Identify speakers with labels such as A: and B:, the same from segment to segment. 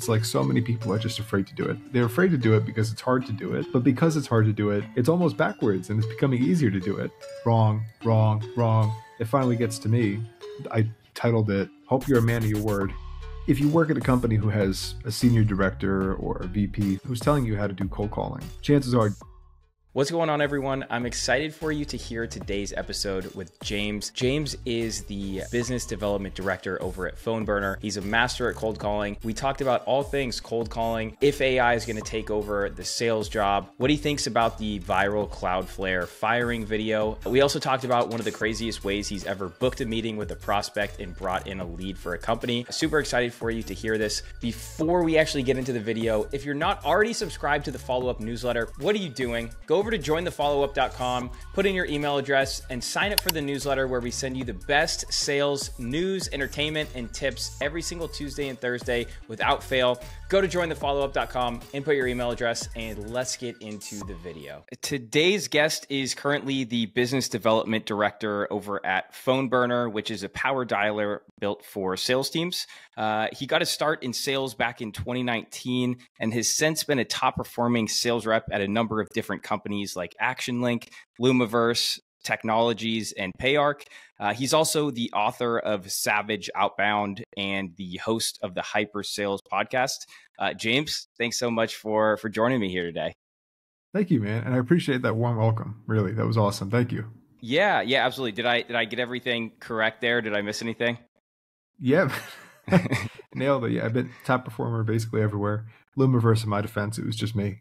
A: it's like so many people are just afraid to do it. They're afraid to do it because it's hard to do it. But because it's hard to do it, it's almost backwards and it's becoming easier to do it. Wrong, wrong, wrong. It finally gets to me. I titled it, Hope You're a Man of Your Word. If you work at a company who has a senior director or a VP who's telling you how to do cold calling, chances are.
B: What's going on, everyone? I'm excited for you to hear today's episode with James. James is the business development director over at PhoneBurner. He's a master at cold calling. We talked about all things cold calling, if AI is going to take over the sales job, what he thinks about the viral Cloudflare firing video. We also talked about one of the craziest ways he's ever booked a meeting with a prospect and brought in a lead for a company. Super excited for you to hear this. Before we actually get into the video, if you're not already subscribed to the follow-up newsletter, what are you doing? Go over to jointhefollowup.com, put in your email address, and sign up for the newsletter where we send you the best sales, news, entertainment, and tips every single Tuesday and Thursday without fail. Go to jointhefollowup.com, input your email address, and let's get into the video. Today's guest is currently the business development director over at PhoneBurner, which is a power dialer built for sales teams. He got his start in sales back in 2019 and has since been a top performing sales rep at a number of different companies like ActionLink, Lumiverse, Technologies, and Payarc. He's also the author of Savage Outbound and the host of the Hyper Sales podcast. James, thanks so much for joining me here today.
A: Thank you, man. And I appreciate that warm welcome. Really, that was awesome. Thank you.
B: Yeah, absolutely. Did I get everything correct there? Did I miss anything?
A: Yeah, nailed it. Yeah, I've been top performer basically everywhere. Lumiverse, in my defense, it was just me.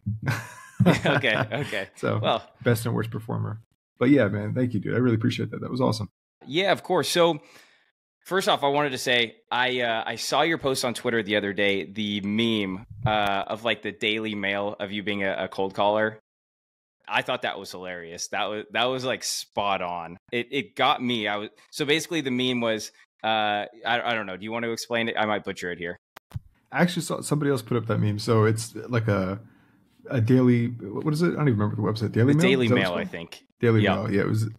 B: Okay.
A: So,
B: well,
A: best and worst performer. But yeah, man, thank you, dude. I really appreciate that. That was awesome.
B: Yeah, of course. So first off, I wanted to say, I saw your post on Twitter the other day, the meme of like the Daily Mail of you being a cold caller. I thought that was hilarious. That was like spot on. It got me. So basically the meme was, I don't know. Do you want to explain it? I might butcher it here.
A: I actually saw somebody else put up that meme. So it's like a daily, what is it? I don't even remember the website. Daily Mail?
B: Daily Mail, I think.
A: Daily Mail. Yeah, it was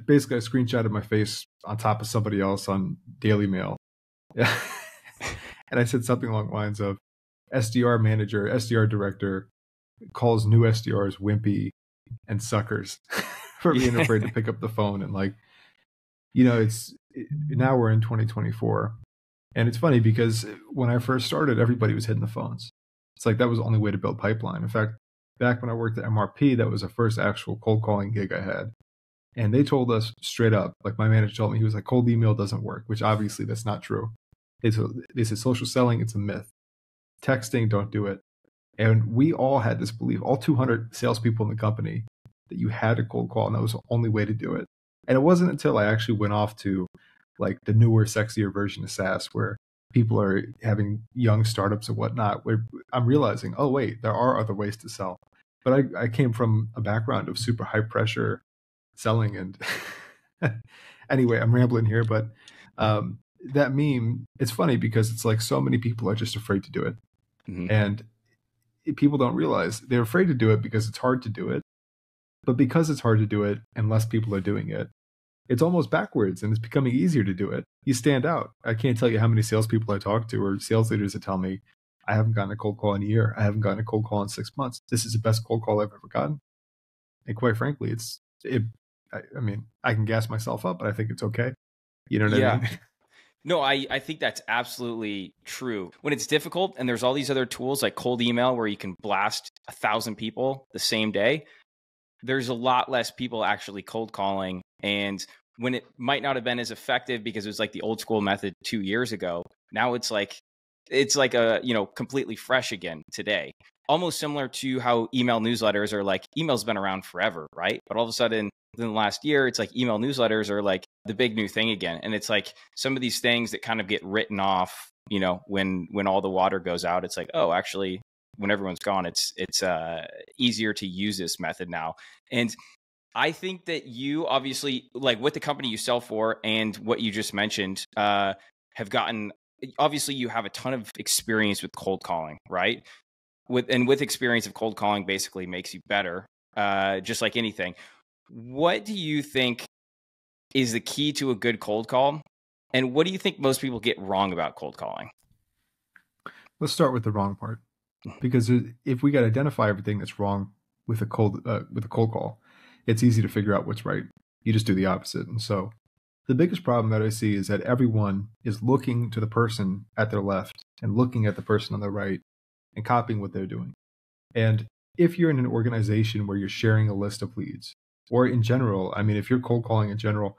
A: basically a screenshot of my face on top of somebody else on Daily Mail. Yeah. And I said something along the lines of SDR manager, SDR director calls new SDRs wimpy and suckers for being afraid to pick up the phone. And like, now we're in 2024. And it's funny because when I first started, everybody was hitting the phones. It's like that was the only way to build pipeline. In fact, back when I worked at MRP, that was the first actual cold calling gig I had. And they told us straight up, like my manager told me, he was like, cold email doesn't work, which obviously that's not true. They said social selling, it's a myth. Texting, don't do it. And we all had this belief, all 200 salespeople in the company, that you had to cold call, and that was the only way to do it. And it wasn't until I actually went off to like the newer, sexier version of SaaS where people are having young startups and whatnot, where I'm realizing, oh, wait, there are other ways to sell. But I came from a background of super high pressure selling. And anyway, I'm rambling here, but that meme, it's funny because it's like so many people are just afraid to do it. Mm-hmm. And people don't realize they're afraid to do it because it's hard to do it. But because it's hard to do it and less people are doing it, it's almost backwards and it's becoming easier to do it. You stand out. I can't tell you how many salespeople I talk to or sales leaders that tell me, I haven't gotten a cold call in a year. I haven't gotten a cold call in 6 months. This is the best cold call I've ever gotten. And quite frankly, I mean, I can gas myself up, but I think it's okay. You know what I mean?
B: No, I think that's absolutely true. When it's difficult and there's all these other tools like cold email where you can blast 1,000 people the same day, there's a lot less people actually cold calling. And when it might not have been as effective because it was like the old school method 2 years ago, now it's like a, completely fresh again today. Almost similar to how email newsletters are like, email's been around forever, right? But all of a sudden, within the last year, it's like email newsletters are like the big new thing again. And it's like some of these things that kind of get written off, when all the water goes out, it's like, oh, actually, when everyone's gone, it's easier to use this method now. And I think that you obviously, like with the company you sell for and what you just mentioned, have gotten, obviously you have a ton of experience with cold calling, right? With experience of cold calling basically makes you better, just like anything. What do you think is the key to a good cold call? And what do you think most people get wrong about cold calling?
A: Let's start with the wrong part, because if we got to identify everything that's wrong with a cold call, it's easy to figure out what's right. You just do the opposite. And so the biggest problem that I see is that everyone is looking to the person at their left and looking at the person on the right and copying what they're doing. And if you're in an organization where you're sharing a list of leads, or in general, I mean, if you're cold calling in general,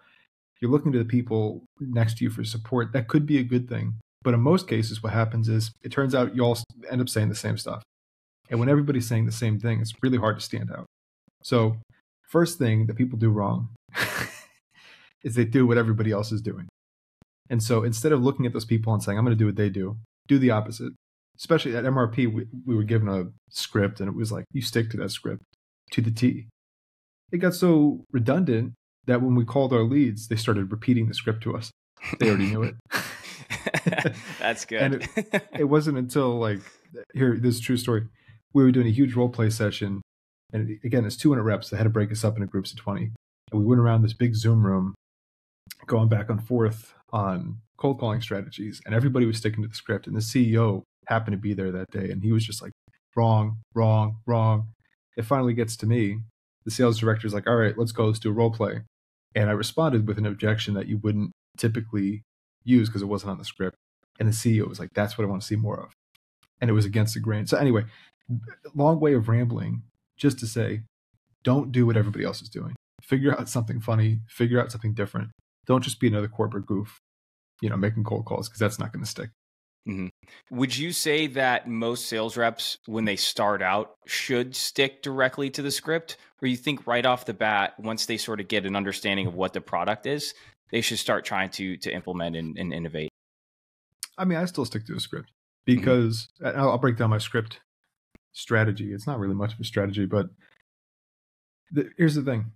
A: you're looking to the people next to you for support, that could be a good thing. But in most cases, what happens is it turns out you all end up saying the same stuff. And when everybody's saying the same thing, it's really hard to stand out. So first thing that people do wrong is they do what everybody else is doing. And so instead of looking at those people and saying, I'm going to do what they do the opposite. Especially at MRP, we were given a script, and it was like, you stick to that script to the T. It got so redundant that when we called our leads, they started repeating the script to us. They already knew it.
B: That's good.
A: And it wasn't until this is a true story. We were doing a huge role play session. And again, it's 200 reps. They had to break us up into groups of 20. And we went around this big Zoom room going back and forth on cold calling strategies. And everybody was sticking to the script. And the CEO happened to be there that day. And he was just like, wrong, wrong, wrong. It finally gets to me. The sales director's like, all right, let's go. Let's do a role play. And I responded with an objection that you wouldn't typically use because it wasn't on the script. And the CEO was like, that's what I want to see more of. And it was against the grain. So anyway, long way of rambling, just to say, don't do what everybody else is doing. Figure out something funny, figure out something different. Don't just be another corporate goof, making cold calls, because that's not going to stick.
B: Mm-hmm. Would you say that most sales reps, when they start out, should stick directly to the script? Or you think right off the bat, once they sort of get an understanding of what the product is, they should start trying to implement and innovate?
A: I mean, I still stick to a script because I'll break down my script strategy. It's not really much of a strategy, but here's the thing.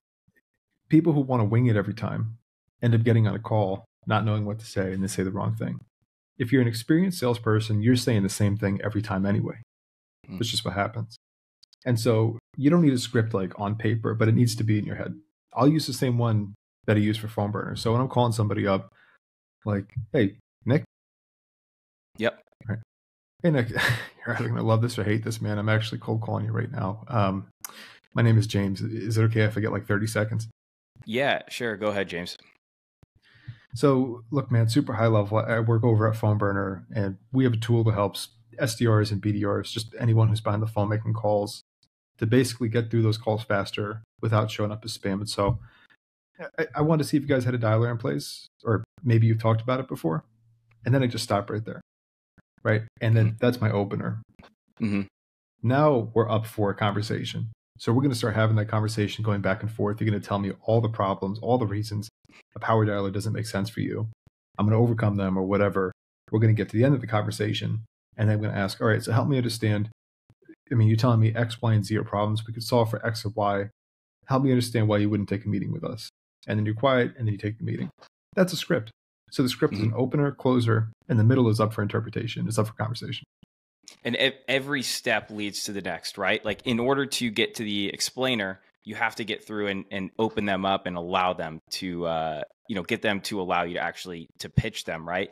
A: People who want to wing it every time end up getting on a call, not knowing what to say, and they say the wrong thing. If you're an experienced salesperson, you're saying the same thing every time anyway. That's just what happens. And so you don't need a script like on paper, but it needs to be in your head. I'll use the same one that I use for phone burner. So when I'm calling somebody up, like, hey, Nick.
B: Yep.
A: Right. Hey, Nick, you're either going to love this or hate this, man. I'm actually cold calling you right now. My name is James. Is it okay if I get like 30 seconds?
B: Yeah, sure. Go ahead, James.
A: So look, man, super high level. I work over at Phone Burner, and we have a tool that helps SDRs and BDRs, just anyone who's behind the phone making calls, to basically get through those calls faster without showing up as spam. And so I wanted to see if you guys had a dialer in place, or maybe you've talked about it before. And then I just stop right there. Right. And then that's my opener.
B: Mm-hmm.
A: Now we're up for a conversation. So we're going to start having that conversation going back and forth. You're going to tell me all the problems, all the reasons a power dialer doesn't make sense for you. I'm going to overcome them or whatever. We're going to get to the end of the conversation. And then I'm going to ask, all right, so help me understand. I mean, you're telling me X, Y, and Z are problems. We could solve for X or Y. Help me understand why you wouldn't take a meeting with us. And then you're quiet, and then you take the meeting. That's a script. So the script is an opener, closer, and the middle is up for interpretation. It's up for conversation.
B: And every step leads to the next, right? Like in order to get to the explainer, you have to get through and open them up and allow them to, get them to allow you to actually to pitch them, right?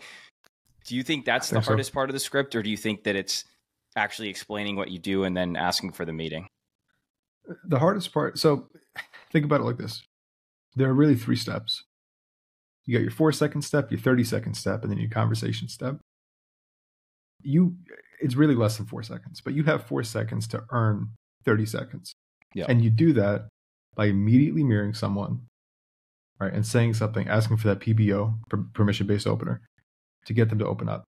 B: Do you think that's the hardest part of the script, or do you think that it's actually explaining what you do and then asking for the meeting?
A: The hardest part. So think about it like this. There are really 3 steps. You got your 4-second step, your 30-second step, and then your conversation step. It's really less than 4 seconds, but you have 4 seconds to earn 30 seconds.
B: Yeah.
A: And you do that by immediately mirroring someone, right, and saying something, asking for that PBO, permission-based opener, to get them to open up.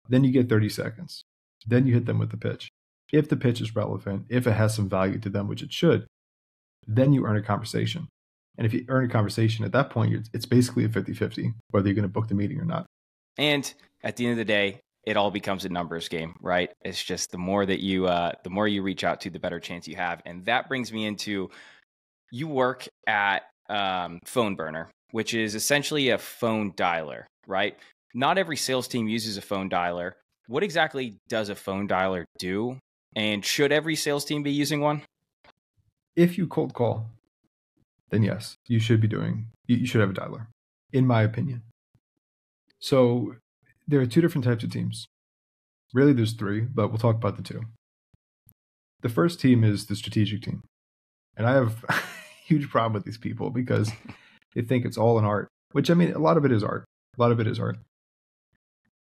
A: Then you get 30 seconds. Then you hit them with the pitch. If the pitch is relevant, if it has some value to them, which it should, then you earn a conversation. And if you earn a conversation at that point, it's basically a 50-50, whether you're going to book the meeting or not.
B: And at the end of the day, it all becomes a numbers game, right? It's just the more you reach out to, the better chance you have. And that brings me into, you work at Phone Burner, which is essentially a phone dialer, right? Not every sales team uses a phone dialer. What exactly does a phone dialer do? And should every sales team be using one?
A: If you cold call, then yes, you should have a dialer, in my opinion. So there are 2 different types of teams. Really, there's three, but we'll talk about the two. The first team is the strategic team. And I have a huge problem with these people because they think it's all an art, which, I mean, a lot of it is art. A lot of it is art.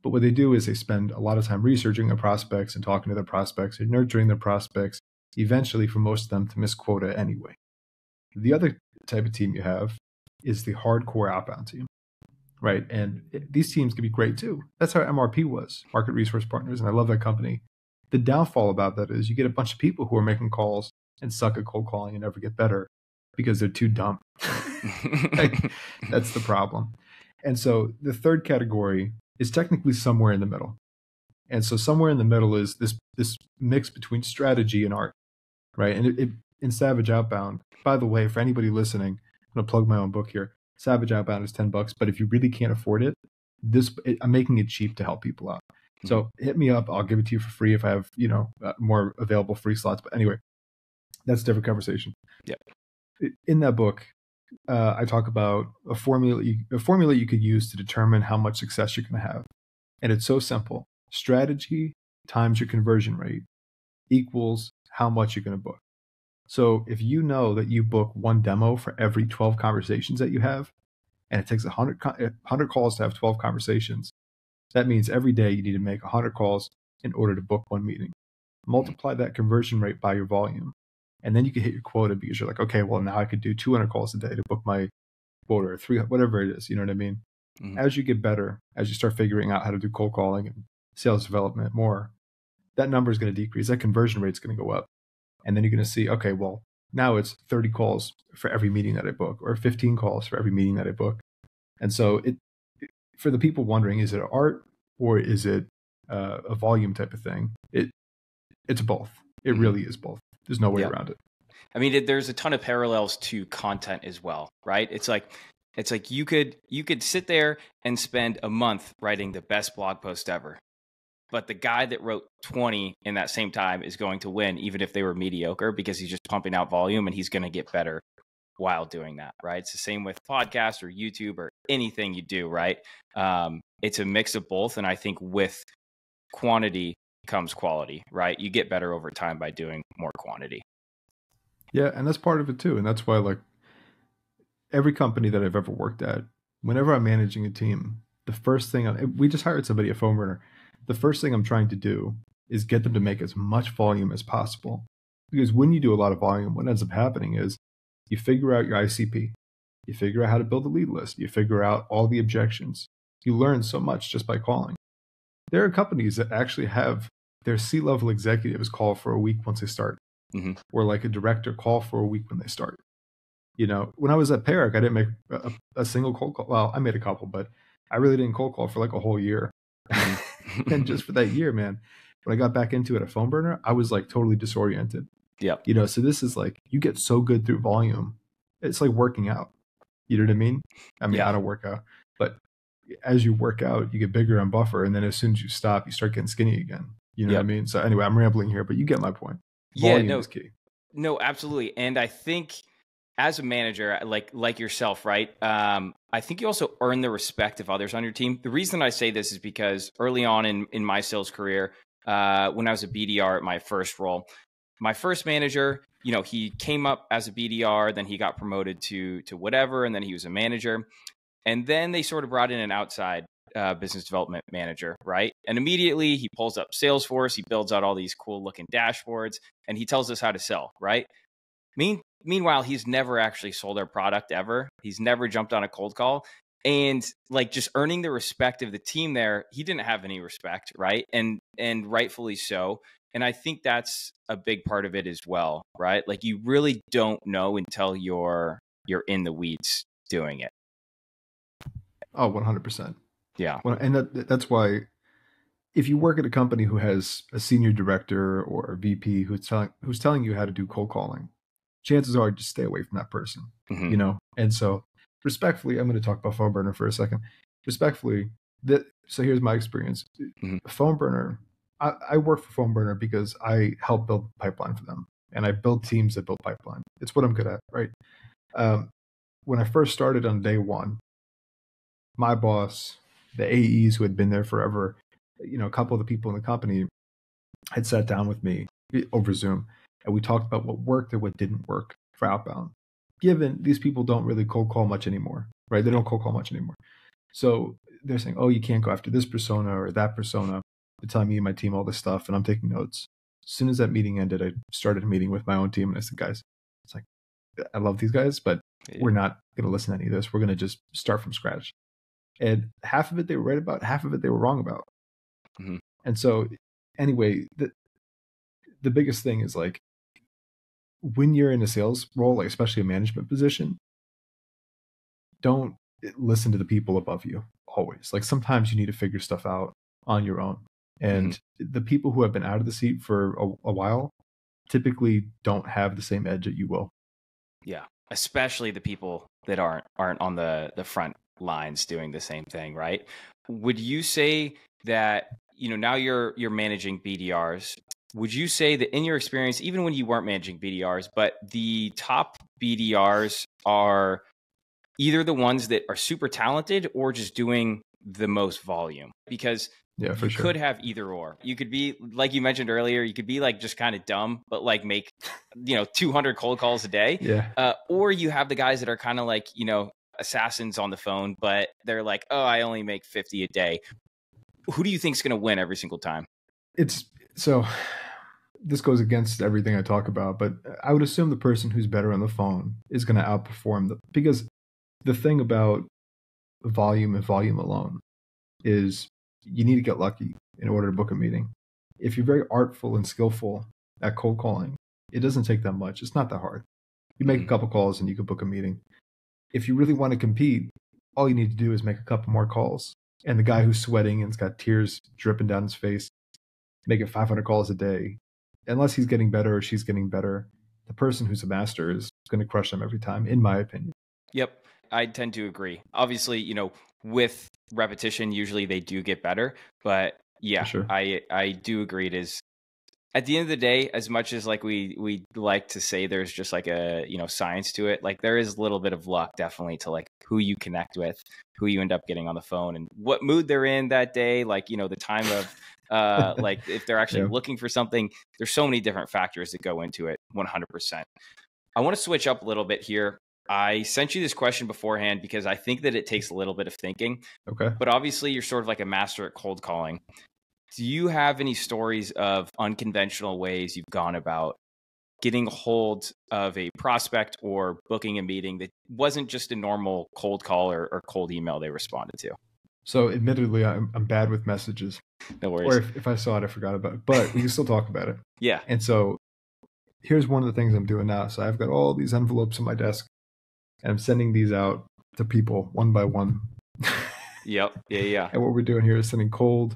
A: But what they do is they spend a lot of time researching their prospects and talking to their prospects and nurturing their prospects, eventually for most of them to miss quota anyway. The other type of team you have is the hardcore outbound team, right? And these teams can be great too. That's how MRP was, Market Resource Partners, and I love that company. The downfall about that is you get a bunch of people who are making calls and suck at cold calling and never get better because they're too dumb. Like, that's the problem. And so the third category is technically somewhere in the middle. And so somewhere in the middle is this mix between strategy and art, right? And in Savage Outbound, by the way, for anybody listening, I'm going to plug my own book here. Savage Outbound is $10, but if you really can't afford it, I'm making it cheap to help people out. So hit me up. I'll give it to you for free if I have, more available free slots. But anyway, that's a different conversation.
B: Yeah.
A: In that book, I talk about a formula you could use to determine how much success you're going to have. And it's so simple. Strategy times your conversion rate equals how much you're going to book. So if you know that you book one demo for every 12 conversations that you have, and it takes 100 calls to have 12 conversations, that means every day you need to make 100 calls in order to book one meeting. Multiply that conversion rate by your volume. And then you can hit your quota because you're like, okay, well, now I could do 200 calls a day to book my quota, or 300, whatever it is. You know what I mean? Mm-hmm. As you get better, as you start figuring out how to do cold calling and sales development more, that number is going to decrease. That conversion rate is going to go up. And then you're going to see, okay, well, now it's 30 calls for every meeting that I book, or 15 calls for every meeting that I book. And so for the people wondering, is it art or is it a volume type of thing? It's both. It really is both. There's no way around it.
B: I mean, there's a ton of parallels to content as well, right? It's like you could sit there and spend a month writing the best blog post ever, but the guy that wrote 20 in that same time is going to win, even if they were mediocre, because he's just pumping out volume and he's going to get better while doing that, right? It's the same with podcasts or YouTube or anything you do, right? It's a mix of both, and I think with quantity comes quality, right? You get better over time by doing more quantity.
A: Yeah, and that's part of it too. And that's why, like, every company that I've ever worked at, whenever I'm managing a team, the first thing we just hired somebody at PhoneBurner. The first thing I'm trying to do is get them to make as much volume as possible. Because when you do a lot of volume, what ends up happening is you figure out your ICP, you figure out how to build a lead list, you figure out all the objections. You learn so much just by calling. There are companies that actually have their C-level executives call for a week once they start, or like a director call for a week when they start. You know, when I was at Peric, I didn't make a single cold call. Well, I made a couple, but I really didn't cold call for like a whole year. And just for that year, man, when I got back into it at PhoneBurner, I was like totally disoriented.
B: Yeah.
A: You know, so this is like, you get so good through volume. It's like working out. You know what I mean? I don't work out, but as you work out, you get bigger and buffer. And then as soon as you stop, you start getting skinny again. You know what I mean? So anyway, I'm rambling here, but you get my point. Volume is key.
B: No, absolutely. And I think as a manager, like yourself, right? I think you also earn the respect of others on your team. The reason I say this is because early on in my sales career, when I was a BDR at my first role, my first manager, you know, he came up as a BDR, then he got promoted to whatever, and then he was a manager. And then they sort of brought in an outside business development manager, right? And immediately he pulls up Salesforce, he builds out all these cool looking dashboards, and he tells us how to sell, right? Meanwhile, he's never actually sold our product ever. He's never jumped on a cold call. And like, just earning the respect of the team there, he didn't have any respect, right? And rightfully so. And I think that's a big part of it as well, right? Like, you really don't know until you're in the weeds doing it.
A: Oh, 100%.
B: Yeah.
A: Well, and that's why if you work at a company who has a senior director or a VP who's telling you how to do cold calling, chances are just stay away from that person, you know? And so respectfully, I'm going to talk about PhoneBurner for a second. Respectfully, so here's my experience. PhoneBurner, I work for PhoneBurner because I help build pipeline for them, and I build teams that build pipeline. It's what I'm good at, right? When I first started on day one, my boss, the AEs who had been there forever, a couple of the people in the company had sat down with me over Zoom, and we talked about what worked and what didn't work for outbound. Given these people don't really cold call much anymore, right? They don't cold call much anymore. So they're saying, oh, you can't go after this persona or that persona. They're telling me and my team all this stuff, and I'm taking notes. As soon as that meeting ended, I started a meeting with my own team, and I said, guys, it's like, I love these guys, but we're not going to listen to any of this. We're going to just start from scratch. And half of it they were right about, half of it they were wrong about.
B: Mm-hmm.
A: And so anyway, the biggest thing is like, when you're in a sales role, like especially a management position, don't listen to the people above you always. Like sometimes you need to figure stuff out on your own. And the people who have been out of the seat for a while typically don't have the same edge that you will.
B: Yeah, especially the people that aren't on the front lines doing the same thing, right? Would you say that, now you're managing BDRs? Would you say that in your experience, even when you weren't managing BDRs, but the top BDRs are either the ones that are super talented or just doing the most volume? Because you could have either or. You could be, like you mentioned earlier, you could be like just kind of dumb, but like make, 200 cold calls a day.
A: Yeah.
B: Or you have the guys that are kind of like, assassins on the phone, but they're like, oh, I only make 50 a day. Who do you think is going to win every single time?
A: So this goes against everything I talk about, but I would assume the person who's better on the phone is going to outperform because the thing about volume and volume alone is you need to get lucky in order to book a meeting. If you're very artful and skillful at cold calling, it doesn't take that much. It's not that hard. You make a couple calls and you can book a meeting. If you really want to compete, all you need to do is make a couple more calls. And the guy who's sweating and's got tears dripping down his face, making 500 calls a day, unless he's getting better or she's getting better, the person who's a master is going to crush them every time, in my opinion.
B: Yep, I tend to agree. Obviously, with repetition, usually they do get better. But yeah,
A: sure.
B: I do agree. It is, at the end of the day, as much as like we like to say there's just like a science to it, like there is a little bit of luck definitely to like who you connect with, who you end up getting on the phone, and what mood they're in that day, like the time of like if they're actually looking for something. There's so many different factors that go into it. 100%. I want to switch up a little bit here. I sent you this question beforehand because I think that it takes a little bit of thinking.
A: Okay.
B: But obviously you're sort of like a master at cold calling. Do you have any stories of unconventional ways you've gone about getting hold of a prospect or booking a meeting that wasn't just a normal cold call or cold email they responded to?
A: So admittedly, I'm bad with messages.
B: No worries.
A: Or if I saw it, I forgot about it. But we can still talk about it.
B: Yeah.
A: And so here's one of the things I'm doing now. So I've got all these envelopes on my desk, and I'm sending these out to people one by one.
B: Yep. Yeah.
A: And what we're doing here is sending cold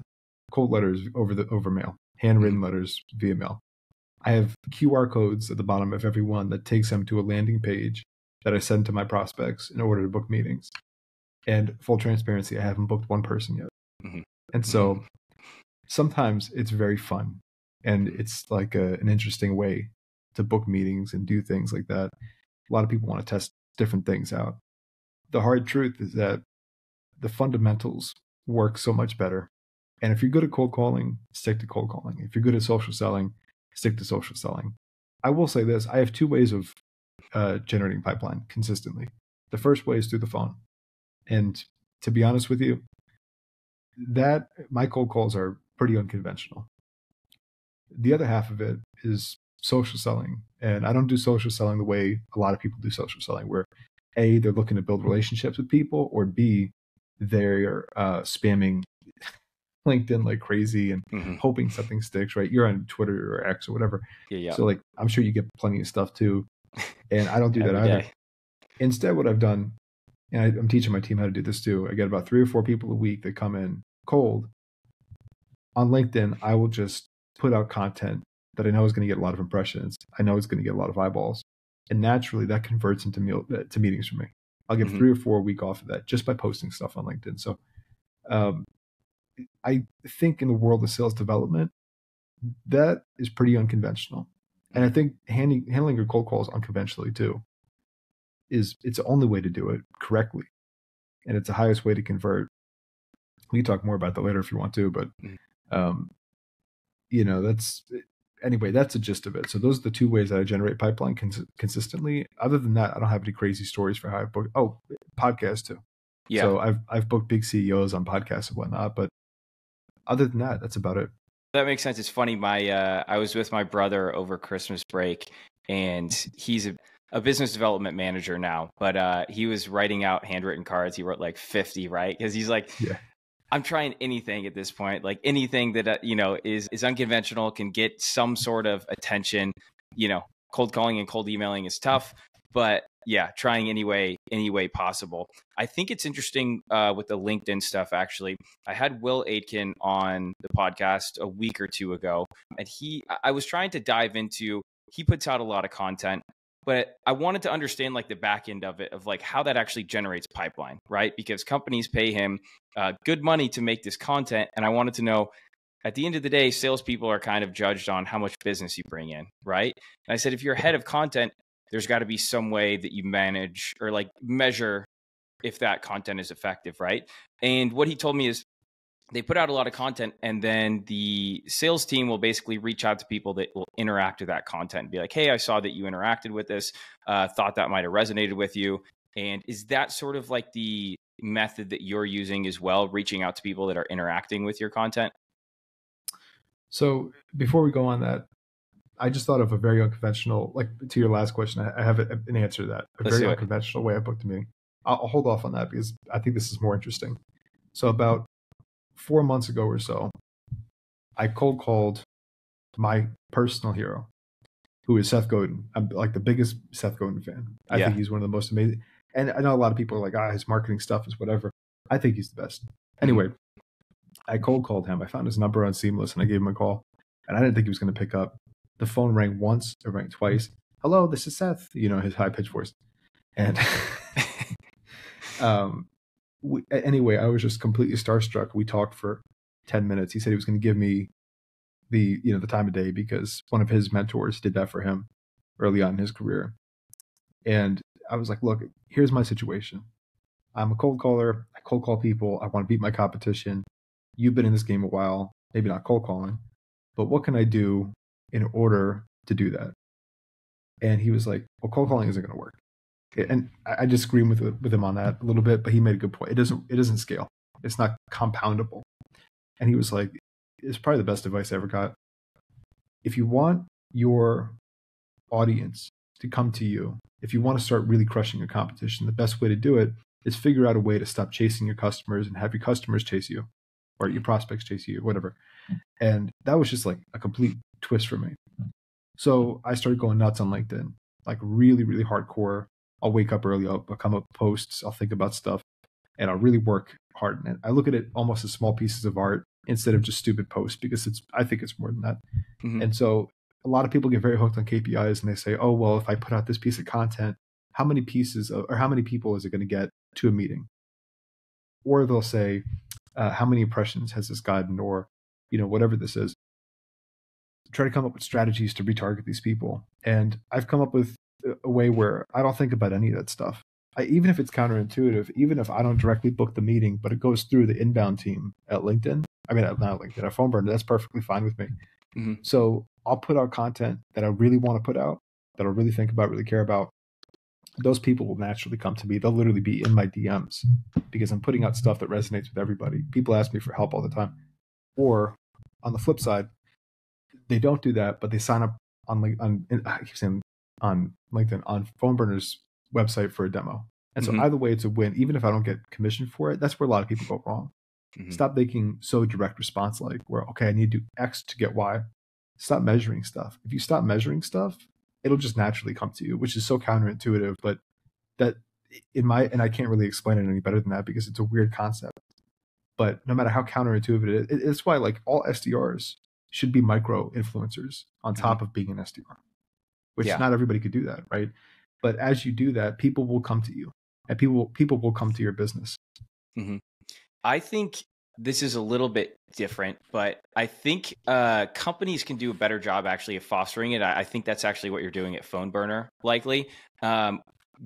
A: letters over mail, handwritten letters via mail. I have QR codes at the bottom of every one that takes them to a landing page that I send to my prospects in order to book meetings. And full transparency, I haven't booked one person yet. And so sometimes it's very fun, and it's like an interesting way to book meetings and do things like that. A lot of people want to test different things out. The hard truth is that the fundamentals work so much better. And if you're good at cold calling, stick to cold calling. If you're good at social selling, stick to social selling. I will say this. I have two ways of generating pipeline consistently. The first way is through the phone. And to be honest with you, that my cold calls are pretty unconventional. The other half of it is social selling. And I don't do social selling the way a lot of people do social selling, where A, they're looking to build relationships with people, or B, they're spamming LinkedIn like crazy and hoping something sticks, right? You're on Twitter or X or whatever.
B: Yeah.
A: So like, I'm sure you get plenty of stuff too. And I don't do that either. Instead, what I've done, and I'm teaching my team how to do this too. I get about 3 or 4 people a week that come in cold. On LinkedIn, I will just put out content that I know is going to get a lot of impressions. I know it's going to get a lot of eyeballs. And naturally, that converts into meetings for me. I'll get 3 or 4 a week off of that just by posting stuff on LinkedIn. So I think in the world of sales development, that is pretty unconventional. And I think handling your cold calls unconventionally too it's the only way to do it correctly. And it's the highest way to convert. We can talk more about that later if you want to, but Um, that's anyway, that's the gist of it. So those are the two ways that I generate pipeline consistently. Other than that, I don't have any crazy stories for how I book. Oh, podcasts too.
B: Yeah.
A: So I've booked big CEOs on podcasts and whatnot, but other than that, that's about it.
B: That makes sense. It's funny. I was with my brother over Christmas break, and he's a business development manager now, but he was writing out handwritten cards. He wrote like 50, right? Because he's like,
A: Yeah.
B: I'm trying anything at this point, like anything that, is unconventional, can get some sort of attention. Cold calling and cold emailing is tough, but yeah, trying any way possible. I think it's interesting with the LinkedIn stuff, actually. I had Will Aitken on the podcast a week or two ago, and I was trying to dive into, he puts out a lot of content, but I wanted to understand like the back end of it, of like how that actually generates pipeline, right? Because companies pay him good money to make this content. And I wanted to know, at the end of the day, salespeople are kind of judged on how much business you bring in, right? And I said, if you're head of content, there's got to be some way that you manage or like measure if that content is effective, right? And what he told me is they put out a lot of content, and then the sales team will basically reach out to people that will interact with that content and be like, hey, I saw that you interacted with this, thought that might have resonated with you. And is that sort of like the method that you're using as well, reaching out to people that are interacting with your content?
A: So before we go on that, I just thought of a very unconventional, like to your last question, I have an answer to that.
B: Let's
A: Very
B: do it.
A: unconventional way I booked a meeting. I'll hold off on that because I think this is more interesting. So about 4 months ago or so, I cold called my personal hero, who is Seth Godin. I'm like the biggest Seth Godin fan. I think he's one of the most amazing. And I know a lot of people are like, his marketing stuff is whatever. I think he's the best. Anyway, I cold called him. I found his number on Seamless and I gave him a call. And I didn't think he was going to pick up. The phone rang once, it rang twice. Hello, this is Seth. His high pitched voice. And anyway, I was just completely starstruck. We talked for 10 minutes. He said he was going to give me the time of day because one of his mentors did that for him early on in his career. And I was like, look, here's my situation. I'm a cold caller. I cold call people. I want to beat my competition. You've been in this game a while, maybe not cold calling, but what can I do in order to do that? And he was like, well, cold calling isn't going to work. And I disagree with him on that a little bit, but he made a good point. It doesn't scale. It's not compoundable. And he was like, it's probably the best advice I ever got. If you want your audience to come to you, if you want to start really crushing your competition, the best way to do it is figure out a way to stop chasing your customers and have your customers chase you, or your prospects chase you, whatever. And that was just like a complete twist for me. So I started going nuts on LinkedIn, like really, really hardcore. I'll wake up early, I'll come up with posts, I'll think about stuff, and I'll really work hard in it. I look at it almost as small pieces of art instead of just stupid posts, because I think it's more than that. Mm-hmm. And so a lot of people get very hooked on KPIs and they say, oh, well, if I put out this piece of content, how many people is it going to get to a meeting? Or they'll say, how many impressions has this gotten, or, whatever this is. Try to come up with strategies to retarget these people. And I've come up with a way where I don't think about any of that stuff. Even if it's counterintuitive, even if I don't directly book the meeting, but it goes through the inbound team at LinkedIn, not LinkedIn, at PhoneBurner, that's perfectly fine with me. Mm-hmm. So I'll put out content that I really want to put out, that I really think about, really care about. Those people will naturally come to me. They'll literally be in my DMs because I'm putting out stuff that resonates with everybody. People ask me for help all the time. Or on the flip side, they don't do that, but they sign up on LinkedIn, on PhoneBurner's website for a demo. And so either way, it's a win. Even if I don't get commission for it, that's where a lot of people go wrong. Mm-hmm. Stop thinking so direct response, like where, okay, I need to do X to get Y. Stop measuring stuff. If you stop measuring stuff, it'll just naturally come to you, which is so counterintuitive. But that and I can't really explain it any better than that because it's a weird concept. But no matter how counterintuitive it is, it's why like all SDRs should be micro influencers on top of being an SDR, which not everybody could do that, right? But as you do that, people will come to you, and people will come to your business.
B: Mm-hmm. I think this is a little bit different, but I think companies can do a better job actually of fostering it. I think that's actually what you're doing at PhoneBurner, likely.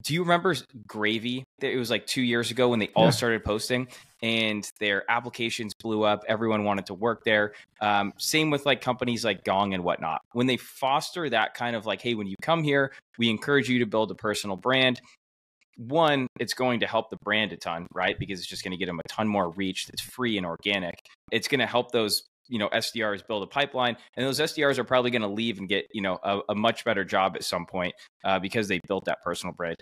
B: Do you remember Gravy? It was like 2 years ago when they all
A: Yeah.
B: started posting and their applications blew up. Everyone wanted to work there. Same with like companies like Gong and whatnot. When they foster that kind of like, hey, when you come here, we encourage you to build a personal brand. One, it's going to help the brand a ton, right? Because it's just going to get them a ton more reach that's free and organic. It's going to help those, SDRs build a pipeline, and those SDRs are probably going to leave and get, a much better job at some point because they built that personal brand.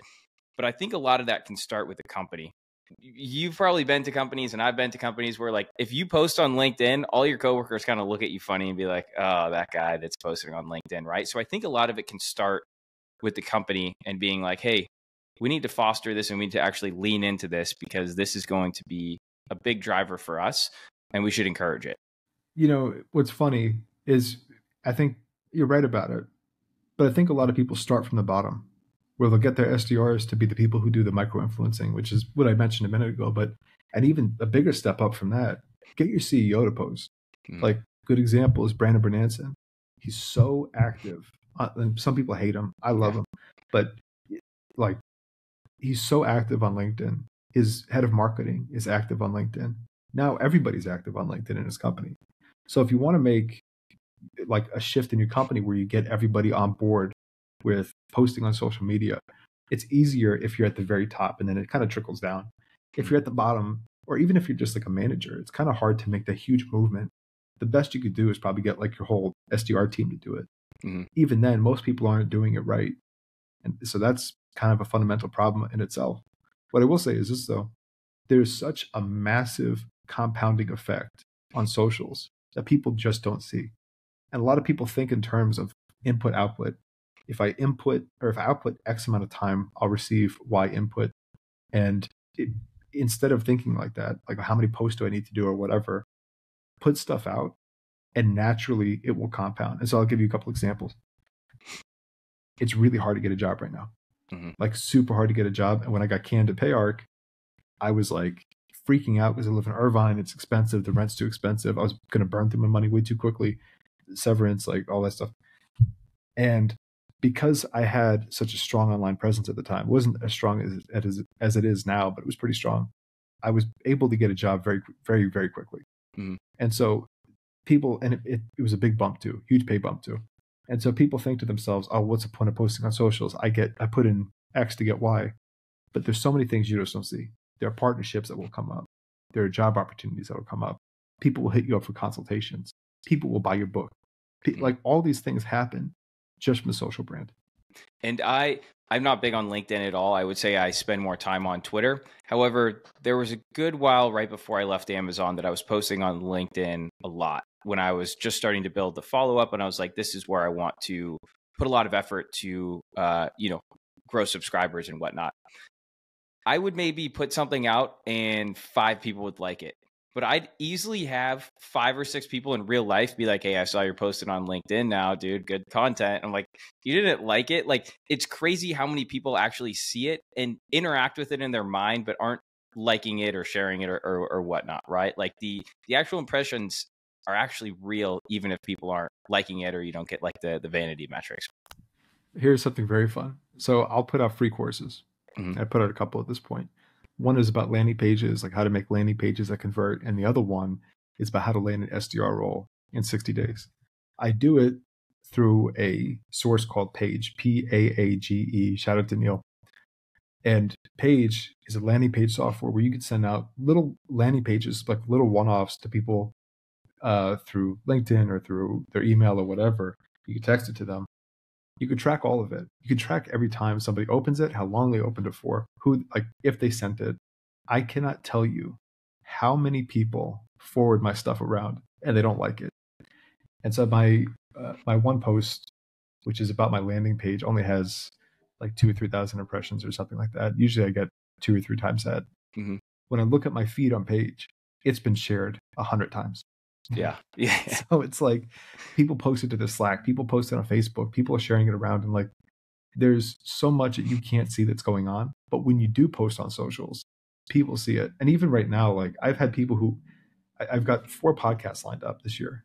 B: But I think a lot of that can start with the company. You've probably been to companies, and I've been to companies where like, if you post on LinkedIn, all your coworkers kind of look at you funny and be like, oh, that guy that's posting on LinkedIn, right? So I think a lot of it can start with the company and being like, hey, we need to foster this and we need to actually lean into this because this is going to be a big driver for us and we should encourage it.
A: What's funny is I think you're right about it, but I think a lot of people start from the bottom where they'll get their SDRs to be the people who do the micro-influencing, which is what I mentioned a minute ago. And even a bigger step up from that, get your CEO to post. Like, good example is Brandon Bernanson. He's so active. Some people hate him. I love him. But like, he's so active on LinkedIn. His head of marketing is active on LinkedIn. Now everybody's active on LinkedIn in his company. So if you want to make like a shift in your company where you get everybody on board with posting on social media, it's easier if you're at the very top and then it kind of trickles down. If you're at the bottom, or even if you're just like a manager, it's kind of hard to make that huge movement. The best you could do is probably get like your whole SDR team to do it. Mm-hmm. Even then, most people aren't doing it right. And so that's kind of a fundamental problem in itself. What I will say is this, though. There's such a massive compounding effect on socials that people just don't see. And a lot of people think in terms of input output. If I output X amount of time, I'll receive Y input. And instead of thinking like that, like how many posts do I need to do or whatever, put stuff out and naturally it will compound. And so I'll give you a couple examples. It's really hard to get a job right now. Mm-hmm. Like super hard to get a job. And when I got canned at PayArc, I was like freaking out because I live in Irvine. It's expensive. The rent's too expensive. I was going to burn through my money way too quickly. Severance, like all that stuff. And because I had such a strong online presence at the time, it wasn't as strong as it is now, but it was pretty strong. I was able to get a job very, very, very quickly. Mm-hmm. And so people, and it was a big bump too, huge pay bump too. And so people think to themselves, oh, what's the point of posting on socials? I put in X to get Y. But there's so many things you just don't see. There are partnerships that will come up. There are job opportunities that will come up. People will hit you up for consultations. People will buy your book. Like all these things happen just from a social brand.
B: And I'm not big on LinkedIn at all. I would say I spend more time on Twitter. However, there was a good while right before I left Amazon that I was posting on LinkedIn a lot when I was just starting to build the follow-up. And I was like, this is where I want to put a lot of effort to, grow subscribers and whatnot. I would maybe put something out and 5 people would like it. But I'd easily have 5 or 6 people in real life be like, hey, I saw you're posting on LinkedIn now, dude, good content. I'm like, you didn't like it? Like, it's crazy how many people actually see it and interact with it in their mind, but aren't liking it or sharing it or whatnot, right? Like the actual impressions are actually real, even if people aren't liking it or you don't get like the vanity metrics.
A: Here's something very fun. So I'll put out free courses. Mm-hmm. I put out a couple at this point. One is about landing pages, like how to make landing pages that convert. And the other one is about how to land an SDR role in 60 days. I do it through a source called Page, Paage. Shout out to Neil. And Page is a landing page software where you can send out little landing pages, like little one-offs to people through LinkedIn or through their email or whatever. You can text it to them. You could track all of it. You could track every time somebody opens it, how long they opened it for, if they sent it. I cannot tell you how many people forward my stuff around and they don't like it. And so my one post, which is about my landing page, only has like 2,000 or 3,000 impressions or something like that. Usually I get 2 or 3 times that. Mm-hmm. When I look at my feed on Page, it's been shared 100 times.
B: Yeah.
A: So it's like people post it to the Slack, people post it on Facebook, people are sharing it around, and like there's so much that you can't see that's going on. But when you do post on socials, people see it. And even right now, like I've had people who I've got 4 podcasts lined up this year,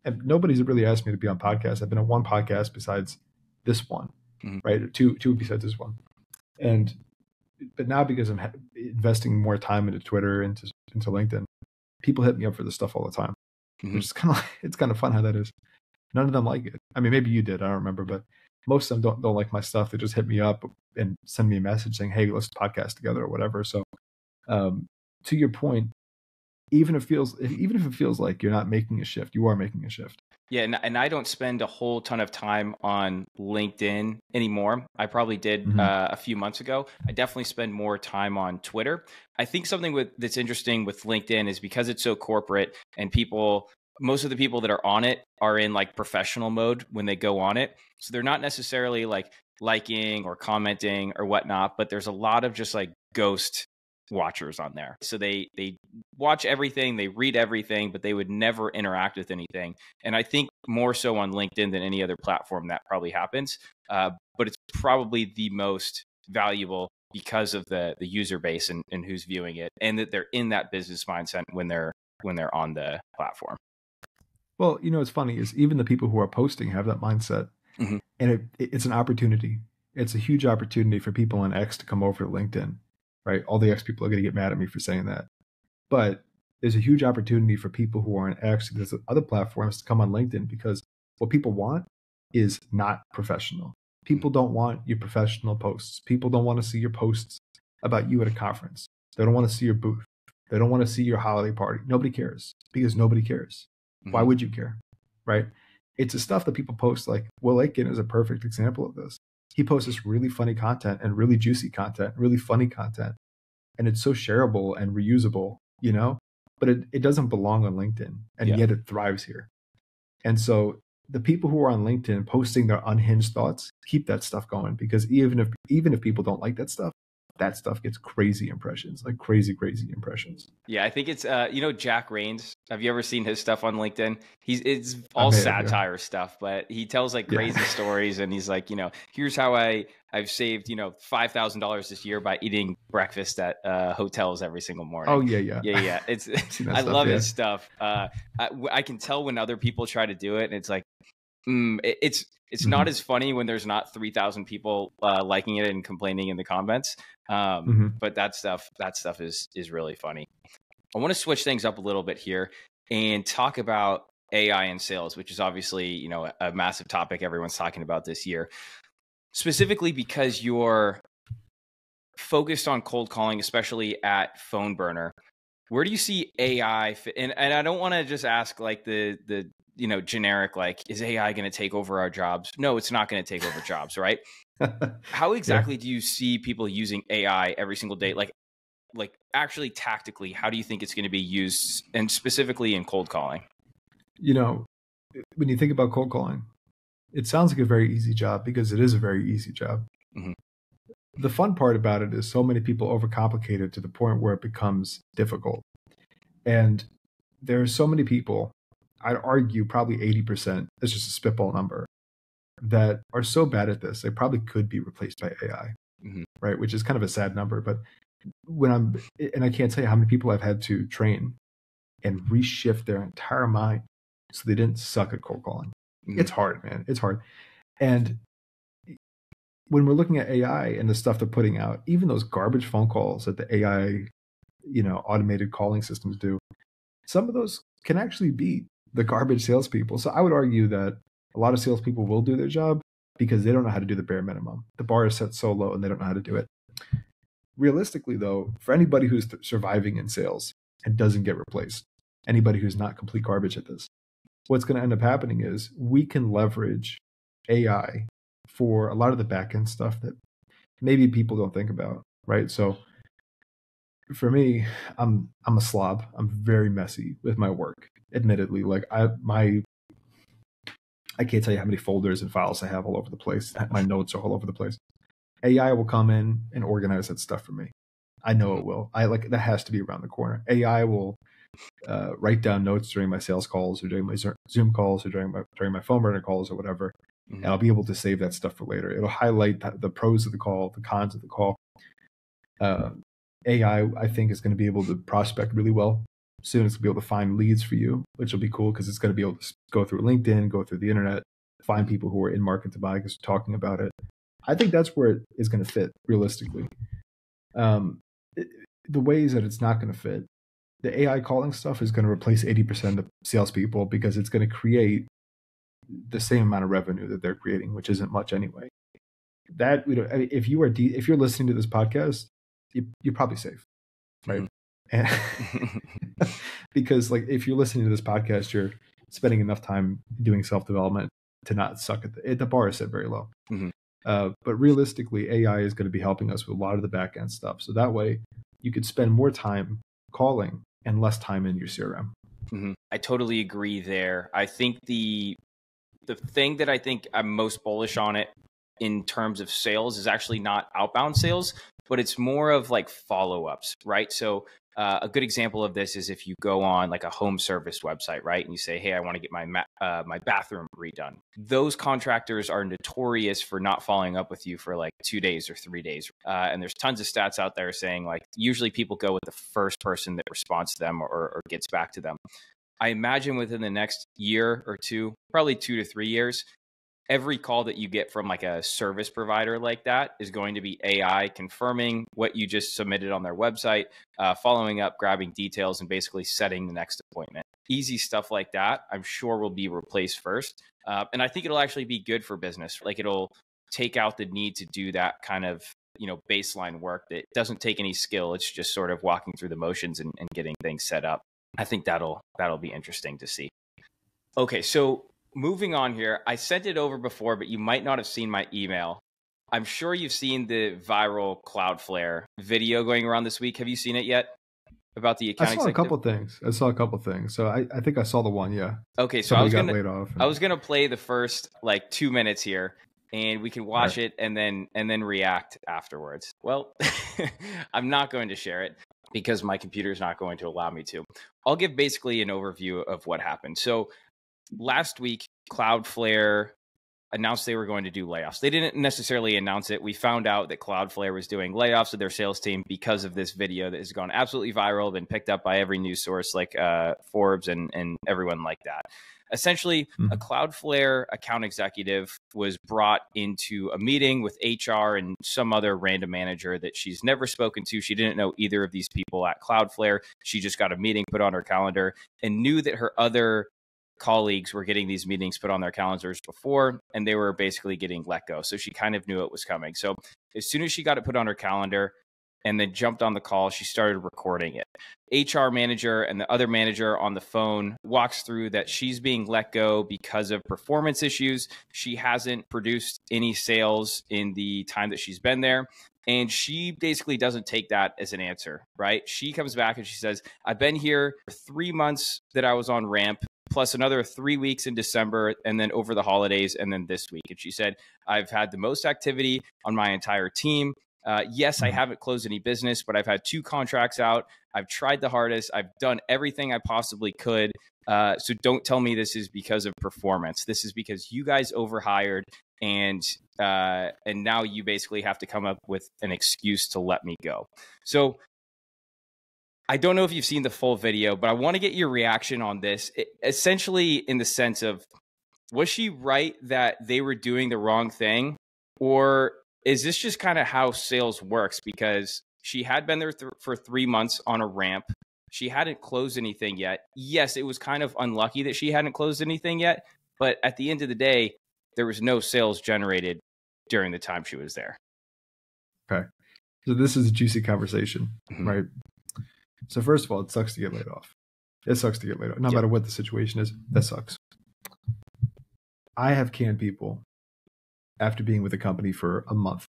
A: and nobody's really asked me to be on podcasts. I've been on 1 podcast besides this one, mm-hmm. right? Two besides this one. And but now because I'm investing more time into Twitter, into LinkedIn, people hit me up for this stuff all the time, which is kind of it's kind of fun how that is. None of them like it. I mean, maybe you did. I don't remember, but most of them don't like my stuff. They just hit me up and send me a message saying, "Hey, let's podcast together" or whatever. So, to your point, even if it feels like you're not making a shift, you are making a shift.
B: Yeah, and I don't spend a whole ton of time on LinkedIn anymore. I probably did a few months ago. I definitely spend more time on Twitter. I think something that's interesting with LinkedIn is because it's so corporate and most of the people that are on it are in like professional mode when they go on it. So they're not necessarily like liking or commenting or whatnot, but there's a lot of just like ghost watchers on there. So they watch everything, they read everything, but they would never interact with anything. And I think more so on LinkedIn than any other platform that probably happens. But it's probably the most valuable because of the user base and who's viewing it, and that they're in that business mindset when they're on the platform.
A: Well, what's funny is even the people who are posting have that mindset, and it's an opportunity. It's a huge opportunity for people on X to come over to LinkedIn, right? All the X people are going to get mad at me for saying that, but there's a huge opportunity for people who are on X, there's other platforms, to come on LinkedIn, because what people want is not professional. People don't want your professional posts. People don't want to see your posts about you at a conference. They don't want to see your booth. They don't want to see your holiday party. Nobody cares, because nobody cares. Why would you care, right? It's the stuff that people post. Like Will Aitken is a perfect example of this. He posts this really funny content and really juicy content, really funny content, and it's so shareable and reusable, but it doesn't belong on LinkedIn, and yet it thrives here. And so the people who are on LinkedIn posting their unhinged thoughts, keep that stuff going, because even if people don't like that stuff gets crazy impressions, like crazy impressions.
B: Yeah, I think it's Jack Rains. Have you ever seen his stuff on LinkedIn? It's all satire stuff, but he tells like crazy stories, and he's like, here's how I've saved $5,000 this year by eating breakfast at hotels every single morning.
A: Oh yeah.
B: It's I love his stuff. I can tell when other people try to do it, and it's like, it's not as funny when there's not 3,000 people liking it and complaining in the comments. But that stuff is really funny. I want to switch things up a little bit here and talk about AI in sales, which is obviously, a massive topic everyone's talking about this year, specifically because you're focused on cold calling, especially at Phone Burner. Where do you see AI fit? And I don't want to just ask like the generic, like, is AI going to take over our jobs? No, it's not going to take over jobs, right? How exactly do you see people using AI every single day? Like actually tactically, how do you think it's going to be used, and specifically in cold calling?
A: When you think about cold calling, it sounds like a very easy job, because it is a very easy job. The fun part about it is so many people overcomplicate it to the point where it becomes difficult. And there are so many people, I'd argue probably 80%, it's just a spitball number, that are so bad at this, they probably could be replaced by AI, right? Which is kind of a sad number. But and I can't tell you how many people I've had to train and reshift their entire mind so they didn't suck at cold calling. It's hard, man. It's hard. And when we're looking at AI and the stuff they're putting out, even those garbage phone calls that the AI, automated calling systems do, some of those can actually beat the garbage salespeople. So I would argue that a lot of salespeople will do their job because they don't know how to do the bare minimum. The bar is set so low and they don't know how to do it. Realistically, though, for anybody who's surviving in sales and doesn't get replaced, anybody who's not complete garbage at this, what's going to end up happening is we can leverage AI for a lot of the back end stuff that maybe people don't think about, right? So for me, I'm a slob. I'm very messy with my work, admittedly. Like I can't tell you how many folders and files I have all over the place. My notes are all over the place. AI will come in and organize that stuff for me. I know it will. That has to be around the corner. AI will write down notes during my sales calls or during my Zoom calls or during my Phone Burner calls or whatever. And I'll be able to save that stuff for later. It'll highlight the pros of the call, the cons of the call. AI, I think, is going to be able to prospect really well. Soon it's going to be able to find leads for you, which will be cool because it's going to be able to go through LinkedIn, go through the internet, find people who are in market to buy because we're talking about it. I think that's where it is going to fit realistically. Um, the ways that it's not going to fit, the AI calling stuff is going to replace 80% of salespeople because it's going to create the same amount of revenue that they're creating, which isn't much anyway. That if you are if you're listening to this podcast, you're probably safe, right?
B: Mm-hmm.
A: And because like if you're listening to this podcast, you're spending enough time doing self-development to not suck at the bar is set very low.
B: Mm-hmm.
A: But realistically, AI is going to be helping us with a lot of the back end stuff. So that way you could spend more time calling and less time in your CRM.
B: Mm-hmm. I totally agree there. I think the thing that I think I'm most bullish on it in terms of sales is actually not outbound sales, but it's more of like follow-ups, right? So a good example of this is if you go on like a home service website, right? And you say, hey, I want to get my bathroom redone. Those contractors are notorious for not following up with you for like 2 days or 3 days. And there's tons of stats out there saying like, usually people go with the first person that responds to them or gets back to them. I imagine within the next year or two, probably 2 to 3 years, every call that you get from like a service provider like that is going to be AI confirming what you just submitted on their website, following up, grabbing details, and basically setting the next appointment. Easy stuff like that, I'm sure will be replaced first. And I think it'll actually be good for business. Like it'll take out the need to do that kind of, baseline work that doesn't take any skill. It's just sort of walking through the motions and getting things set up. I think that'll be interesting to see. Okay, so moving on here, I sent it over before, but you might not have seen my email. I'm sure you've seen the viral Cloudflare video going around this week. Have you seen it yet? About the account executive?
A: I saw a couple things. So I think I saw the one, yeah.
B: Okay, so
A: Somebody got laid off.
B: I was gonna play the first like 2 minutes here, and we can watch it and then react afterwards. Well, I'm not going to share it because my computer is not going to allow me to. I'll give basically an overview of what happened. So last week, Cloudflare announced they were going to do layoffs. They didn't necessarily announce it. We found out that Cloudflare was doing layoffs of their sales team because of this video that has gone absolutely viral, been picked up by every news source like Forbes and everyone like that. Essentially, a Cloudflare account executive was brought into a meeting with HR and some other random manager that she's never spoken to. She didn't know either of these people at Cloudflare. She just got a meeting put on her calendar and knew that her other colleagues were getting these meetings put on their calendars before, and they were basically getting let go. So she kind of knew it was coming. So as soon as she got it put on her calendar and then jumped on the call, she started recording it. HR manager and the other manager on the phone walks through that she's being let go because of performance issues. She hasn't produced any sales in the time that she's been there. And she basically doesn't take that as an answer, right? She comes back and she says, I've been here for 3 months that I was on ramp, plus another 3 weeks in December, and then over the holidays, and then this week. And she said, I've had the most activity on my entire team. Yes, I haven't closed any business, but I've had 2 contracts out. I've tried the hardest. I've done everything I possibly could. So don't tell me this is because of performance. This is because you guys overhired, and now you basically have to come up with an excuse to let me go. So I don't know if you've seen the full video, but I want to get your reaction on this. Essentially, in the sense of, was she right that they were doing the wrong thing? Or is this just kind of how sales works? Because she had been there for 3 months on a ramp. She hadn't closed anything yet. Yes, it was kind of unlucky that she hadn't closed anything yet. But at the end of the day, there was no sales generated during the time she was there.
A: Okay. So this is a juicy conversation, right? So first of all, it sucks to get laid off. It sucks to get laid off. No matter what the situation is, that sucks. I have canned people after being with a company for a month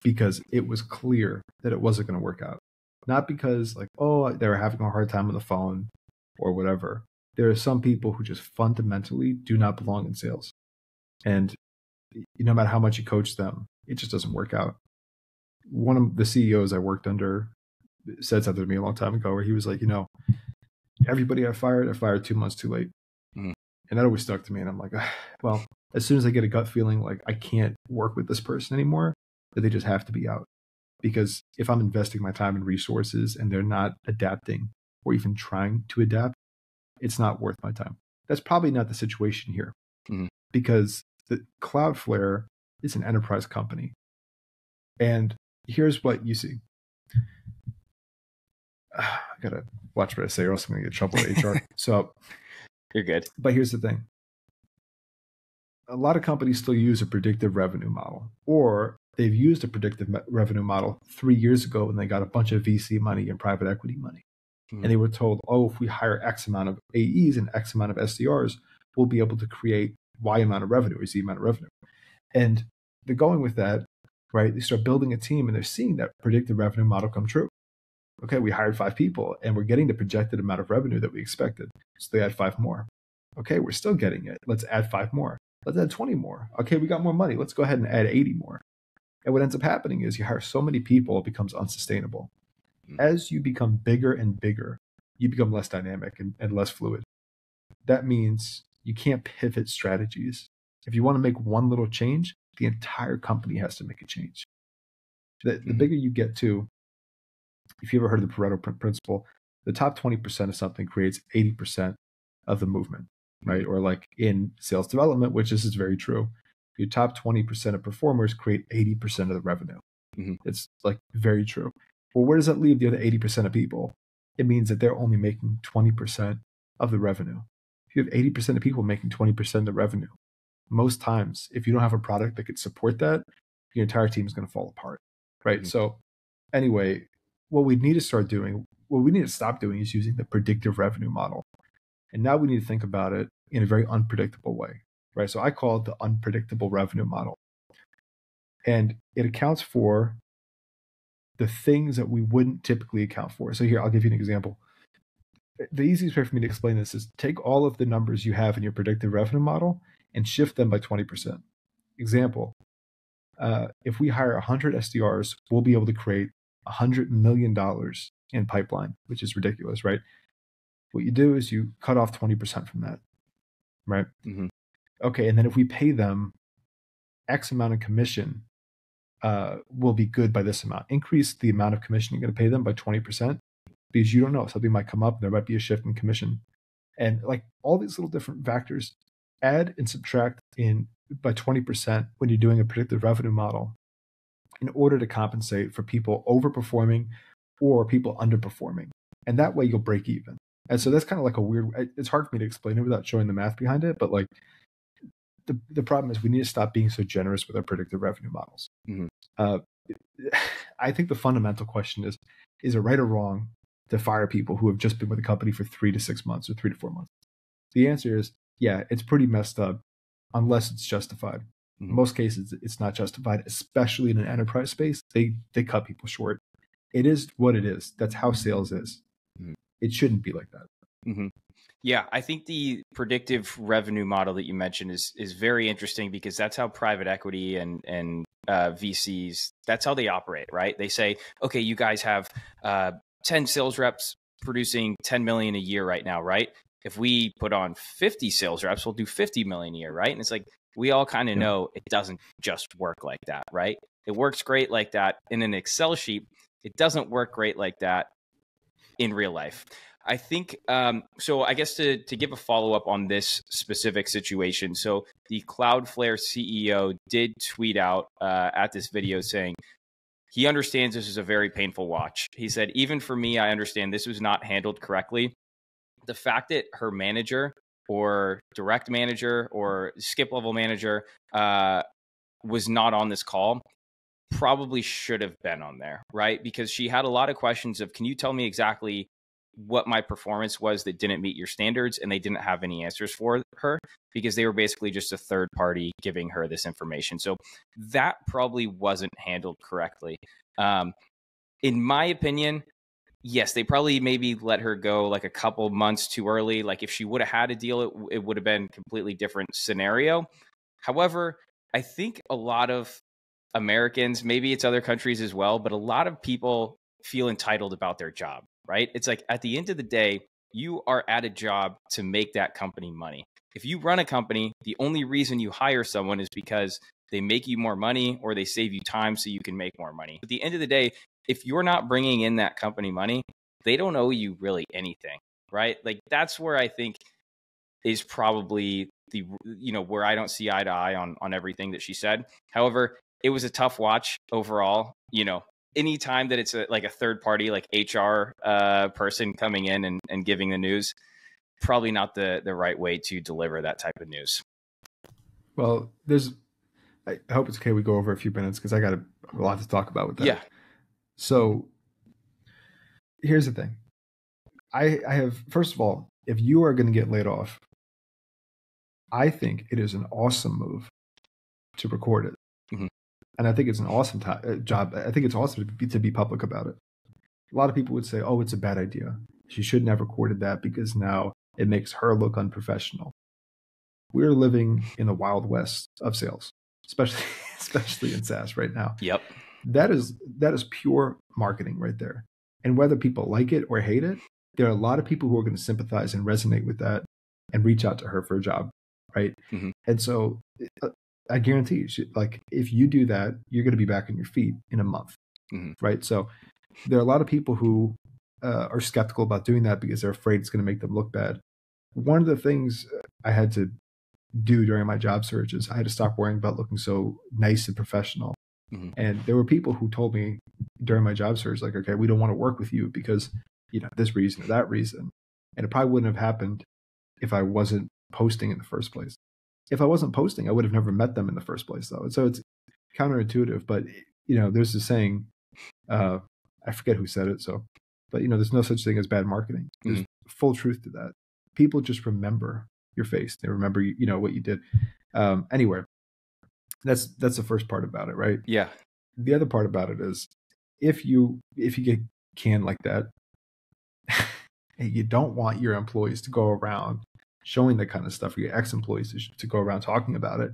A: because it was clear that it wasn't going to work out. Not because like, oh, they were having a hard time on the phone or whatever. There are some people who just fundamentally do not belong in sales. And no matter how much you coach them, it just doesn't work out. One of the CEOs I worked under said something to me a long time ago where he was like, everybody I fired 2 months too late. And that always stuck to me. And I'm like, well, as soon as I get a gut feeling like I can't work with this person anymore, that they just have to be out. Because if I'm investing my time and resources and they're not adapting or even trying to adapt, it's not worth my time. That's probably not the situation here because the Cloudflare is an enterprise company. And here's what you see. I gotta watch what I say, or else I'm gonna get in trouble with HR. So
B: you're good.
A: But here's the thing. A lot of companies still use a predictive revenue model, or they've used a predictive revenue model 3 years ago when they got a bunch of VC money and private equity money. And they were told, oh, if we hire X amount of AEs and X amount of SDRs, we'll be able to create Y amount of revenue or Z amount of revenue. And they're going with that, right? They start building a team and they're seeing that predictive revenue model come true. Okay, we hired 5 people and we're getting the projected amount of revenue that we expected. So they add 5 more. Okay, we're still getting it. Let's add 5 more. Let's add 20 more. Okay, we got more money. Let's go ahead and add 80 more. And what ends up happening is you hire so many people, it becomes unsustainable. As you become bigger and bigger, you become less dynamic and less fluid. That means you can't pivot strategies. If you want to make one little change, the entire company has to make a change. The bigger you get to, if you ever heard of the Pareto principle, the top 20% of something creates 80% of the movement, right? Or like in sales development, which this is very true, your top 20% of performers create 80% of the revenue. It's like very true. Well, where does that leave the other 80% of people? It means that they're only making 20% of the revenue. If you have 80% of people making 20% of the revenue, most times, if you don't have a product that could support that, your entire team is going to fall apart, right? So anyway, what we need to start doing, what we need to stop doing is using the predictive revenue model. And now we need to think about it in a very unpredictable way, right? So I call it the unpredictable revenue model. And it accounts for the things that we wouldn't typically account for. So here, I'll give you an example. The easiest way for me to explain this is take all of the numbers you have in your predictive revenue model and shift them by 20%. Example, if we hire 100 SDRs, we'll be able to create $100 million in pipeline, which is ridiculous, right? What you do is you cut off 20% from that, right? Okay, and then if we pay them X amount of commission, will be good by this amount. Increase the amount of commission you're going to pay them by 20% because you don't know. Something might come up. There might be a shift in commission. And like all these little different factors, add and subtract in by 20% when you're doing a predictive revenue model in order to compensate for people overperforming or people underperforming. And that way you'll break even. And so that's kind of like a weird, it's hard for me to explain it without showing the math behind it. But like the problem is we need to stop being so generous with our predictive revenue models. I think the fundamental question is it right or wrong to fire people who have just been with the company for 3 to 6 months or 3 to 4 months? The answer is, yeah, it's pretty messed up unless it's justified. In most cases, it's not justified, especially in an enterprise space. They cut people short. It is what it is. That's how sales is. It shouldn't be like that.
B: Yeah, I think the predictive revenue model that you mentioned is very interesting because that's how private equity and VCs, that's how they operate, right? They say, okay, you guys have 10 sales reps producing 10 million a year right now, right? If we put on 50 sales reps, we'll do 50 million a year, right? And it's like, we all kind of know it doesn't just work like that, right? It works great like that in an Excel sheet. It doesn't work great like that in real life. I think, so I guess to give a follow-up on this specific situation. So the Cloudflare CEO did tweet out at this video saying, he understands this is a very painful watch. He said, even for me, I understand this was not handled correctly. The fact that her manager or direct manager or skip level manager was not on this call probably should have been on there, right? Because she had a lot of questions of, can you tell me exactly what my performance was that didn't meet your standards? And they didn't have any answers for her because they were basically just a third party giving her this information. So that probably wasn't handled correctly. In my opinion, yes, they probably maybe let her go like a couple months too early. Like if she would have had a deal, it would have been a completely different scenario. However, I think a lot of Americans, maybe it's other countries as well, but a lot of people feel entitled about their job, right? It's like at the end of the day, you are at a job to make that company money. If you run a company, the only reason you hire someone is because they make you more money or they save you time so you can make more money. At the end of the day, if you're not bringing in that company money, they don't owe you really anything, right? Like that's where I think is probably the, where I don't see eye to eye on everything that she said. However, it was a tough watch overall. Anytime that it's like a third party, like HR person coming in and giving the news, probably not the right way to deliver that type of news.
A: Well, I hope it's okay we go over a few minutes because I got a lot to talk about with that.
B: Yeah.
A: So here's the thing. I have, first of all, if you are going to get laid off, I think it is an awesome move to record it.
B: Mm-hmm.
A: And I think it's an awesome job. I think it's awesome to be public about it. A lot of people would say, oh, it's a bad idea. She shouldn't have recorded that because now it makes her look unprofessional. We're living in the Wild West of sales, especially in SaaS right now.
B: Yep.
A: That is pure marketing right there. And whether people like it or hate it, there are a lot of people who are going to sympathize and resonate with that and reach out to her for a job, right?
B: Mm-hmm.
A: And so I guarantee you, like, if you do that, you're going to be back on your feet in a month,
B: mm-hmm.
A: right? So there are a lot of people who are skeptical about doing that because they're afraid it's going to make them look bad. One of the things I had to do during my job search is I had to stop worrying about looking so nice and professional.
B: Mm-hmm.
A: And there were people who told me during my job search, like, okay, we don't want to work with you because, this reason or that reason. And it probably wouldn't have happened if I wasn't posting in the first place. If I wasn't posting, I would have never met them in the first place, though. And so it's counterintuitive, but, there's this saying, I forget who said it. But there's no such thing as bad marketing. There's full truth to that. People just remember your face. They remember, what you did. Anyway, that's the first part about it, right?
B: Yeah.
A: The other part about it is if you get canned like that, and you don't want your employees to go around showing that kind of stuff, or your ex-employees to go around talking about it,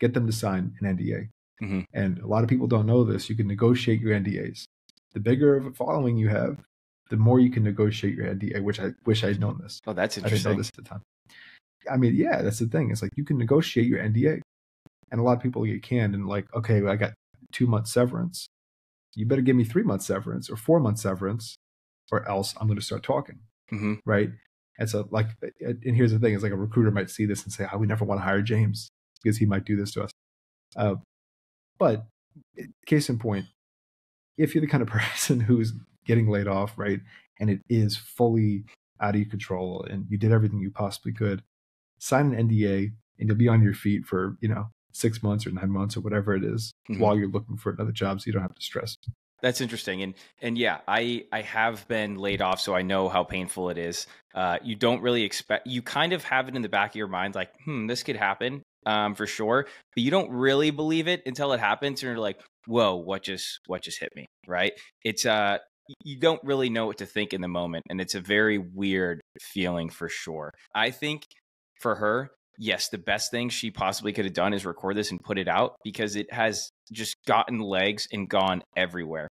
A: get them to sign an NDA.
B: Mm-hmm.
A: And a lot of people don't know this. You can negotiate your NDAs. The bigger of a following you have, the more you can negotiate your NDA, which I wish I'd known this.
B: Oh, that's interesting.
A: I didn't know this at the time. I mean, yeah, that's the thing. It's like you can negotiate your NDA. And a lot of people get canned and like, okay, I got 2 months severance. You better give me 3 months severance or 4 months severance, or else I'm going to start talking.
B: Mm-hmm.
A: Right. And so and here's the thing, is like a recruiter might see this and say, we never want to hire James because he might do this to us. But case in point, if you're the kind of person who's getting laid off, right, and it is fully out of your control and you did everything you possibly could, sign an NDA and you'll be on your feet for, 6 months or 9 months or whatever it is, while you're looking for another job, so you don't have to stress.
B: That's interesting. And yeah, I have been laid off, so I know how painful it is. You don't really expect, you kind of have it in the back of your mind, like, this could happen for sure, but you don't really believe it until it happens. And you're like, whoa, what just hit me, right? It's, you don't really know what to think in the moment. And it's a very weird feeling for sure. I think for her, yes, the best thing she possibly could have done is record this and put it out, because it has just gotten legs and gone everywhere.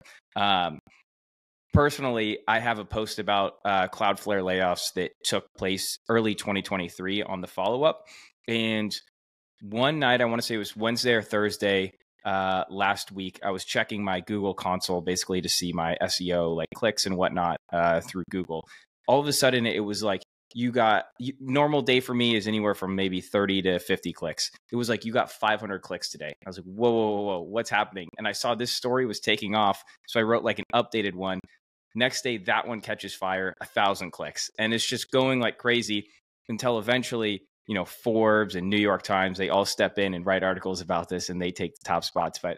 B: Personally, I have a post about Cloudflare layoffs that took place early 2023 on the follow-up. And one night, I want to say it was Wednesday or Thursday last week, I was checking my Google console basically to see my SEO, like clicks and whatnot through Google. All of a sudden, it was like, normal day for me is anywhere from maybe 30 to 50 clicks. It was like, you got 500 clicks today. I was like, whoa, what's happening? And I saw this story was taking off. So I wrote like an updated one. Next day, that one catches fire, 1,000 clicks. And it's just going like crazy until eventually, Forbes and New York Times, they all step in and write articles about this and they take the top spots. But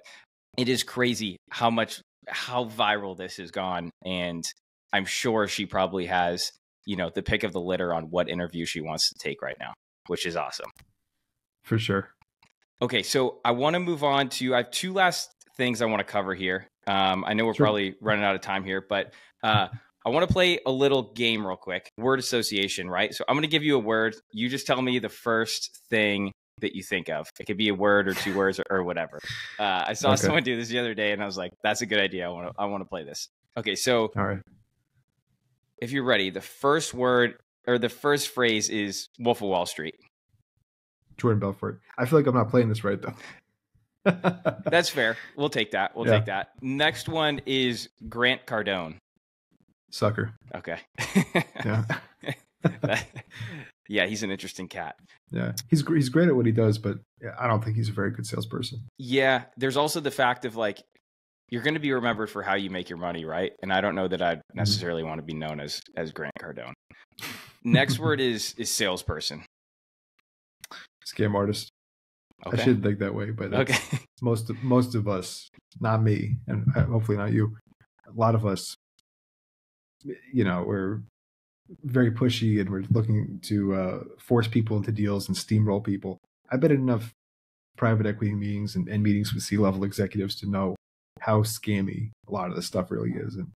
B: it is crazy how viral this has gone. And I'm sure she probably has the pick of the litter on what interview she wants to take right now, which is awesome.
A: For sure.
B: Okay, so I want to move on to, I have two last things I want to cover here. I know we're probably running out of time here, but I want to play a little game real quick. Word association, right? So I'm going to give you a word. You just tell me the first thing that you think of. It could be a word or two words or whatever. I saw someone do this the other day and I was like, that's a good idea. I want to play this. Okay, so
A: all right.
B: If you're ready, the first word or the first phrase is Wolf of Wall Street.
A: Jordan Belfort. I feel like I'm not playing this right, though.
B: That's fair. We'll take that. We'll take that. Next one is Grant Cardone.
A: Sucker.
B: Okay.
A: Yeah.
B: Yeah, he's an interesting cat.
A: Yeah, he's great at what he does, but I don't think he's a very good salesperson.
B: Yeah, there's also the fact of like, you're going to be remembered for how you make your money, right? And I don't know that I'd necessarily want to be known as Grant Cardone. Next word is salesperson.
A: Scam artist.
B: Okay.
A: I shouldn't think that way, but
B: okay.
A: most of us, not me, and hopefully not you. A lot of us, we're very pushy and we're looking to force people into deals and steamroll people. I've been in enough private equity meetings and meetings with C-level executives to know how scammy a lot of this stuff really is. And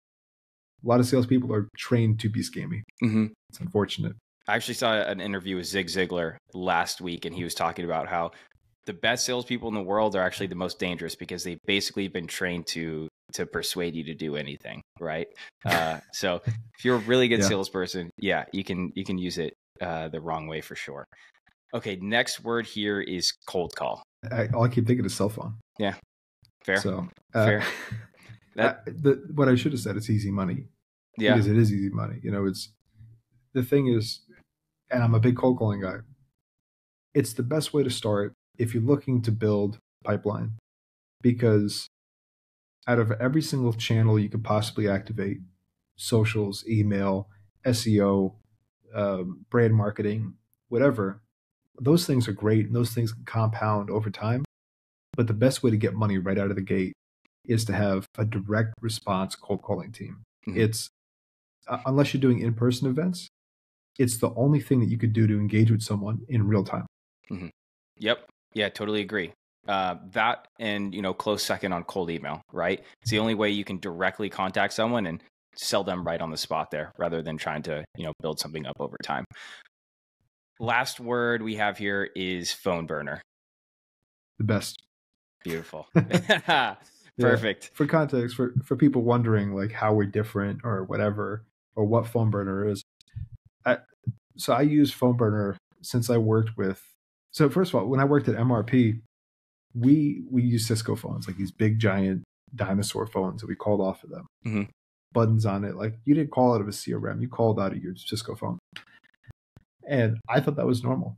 A: a lot of salespeople are trained to be scammy.
B: Mm-hmm.
A: It's unfortunate.
B: I actually saw an interview with Zig Ziglar last week, and he was talking about how the best salespeople in the world are actually the most dangerous because they've basically been trained to persuade you to do anything, right? So if you're a really good salesperson, yeah, you can use it the wrong way for sure. Okay, next word here is cold call.
A: All I keep thinking is cell phone.
B: Yeah, fair.
A: So
B: fair.
A: What I should have said, it's easy money.
B: Yeah,
A: because it is easy money. It's the thing is, and I'm a big cold calling guy. It's the best way to start if you're looking to build pipeline, because out of every single channel you could possibly activate, socials, email, SEO, brand marketing, whatever, those things are great and those things can compound over time. But the best way to get money right out of the gate is to have a direct response cold calling team. Mm-hmm. It's unless you're doing in-person events, it's the only thing that you could do to engage with someone in real time.
B: Mm-hmm. Yep. Yeah, totally agree. That and, close second on cold email, right? It's the only way you can directly contact someone and sell them right on the spot there rather than trying to, build something up over time. Last word we have here is phone burner.
A: The best.
B: Beautiful. Perfect.
A: Yeah. For context, for people wondering like how we're different or whatever, or what phone burner is. So I use phone burner since I worked with. So first of all, when I worked at MRP, we used Cisco phones, like these big giant dinosaur phones that we called off of them. Mm-hmm. Buttons on it, like you didn't call out of a CRM, you called out of your Cisco phone. And I thought that was normal.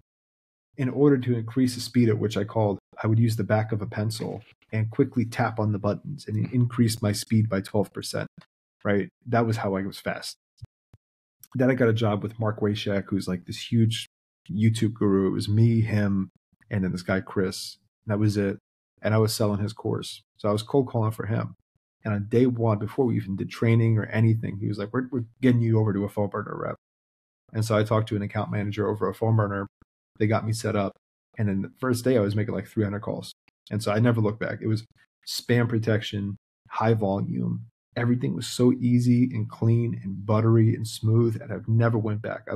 A: In order to increase the speed at which I called, I would use the back of a pencil and quickly tap on the buttons and increase my speed by 12%. Right? That was how I was fast. Then I got a job with Mark Wayshak, who's like this huge YouTube guru. It was me, him, and then this guy, Chris. And that was it. And I was selling his course. So I was cold calling for him. And on day one, before we even did training or anything, he was like, we're getting you over to a phone burner rep. And so I talked to an account manager over a phone burner. They got me set up. And then the first day I was making like 300 calls. And so I never looked back. It was spam protection, high volume. Everything was so easy and clean and buttery and smooth. And I've never went back.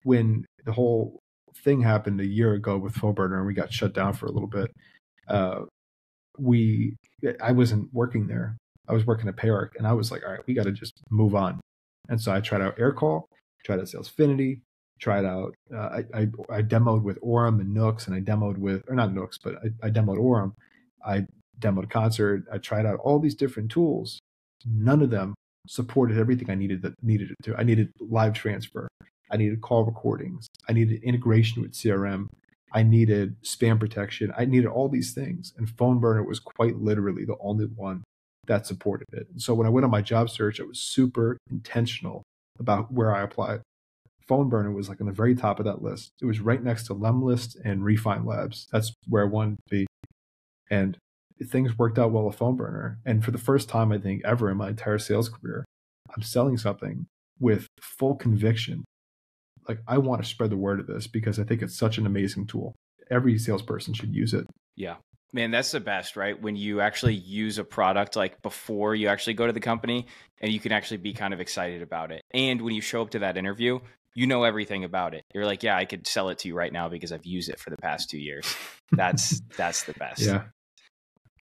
A: When the whole thing happened a year ago with phone burner and we got shut down for a little bit, I wasn't working there. I was working at Payarc, and I was like, all right, we got to just move on. And so I tried out AirCall, tried out Salesfinity, tried out, I demoed with Orem and Nooks, and I demoed with, or not Nooks, but I demoed Orem. I demoed Concert. I tried out all these different tools. None of them supported everything I needed it to. I needed live transfer. I needed call recordings. I needed integration with CRM. I needed spam protection. I needed all these things. And phone burner was quite literally the only one that supported it. And so when I went on my job search, I was super intentional about where I applied. Phone burner was like on the very top of that list. It was right next to Lemlist and Refine Labs. That's where I wanted to be. And things worked out well with phone burner. And for the first time, I think, ever in my entire sales career, I'm selling something with full conviction. Like, I want to spread the word of this because I think it's such an amazing tool. Every salesperson should use it.
B: Yeah. Man, that's the best, right? When you actually use a product like before you actually go to the company and you can actually be kind of excited about it. And when you show up to that interview, you know everything about it. You're like, yeah, I could sell it to you right now because I've used it for the past 2 years. That's the best.
A: Yeah.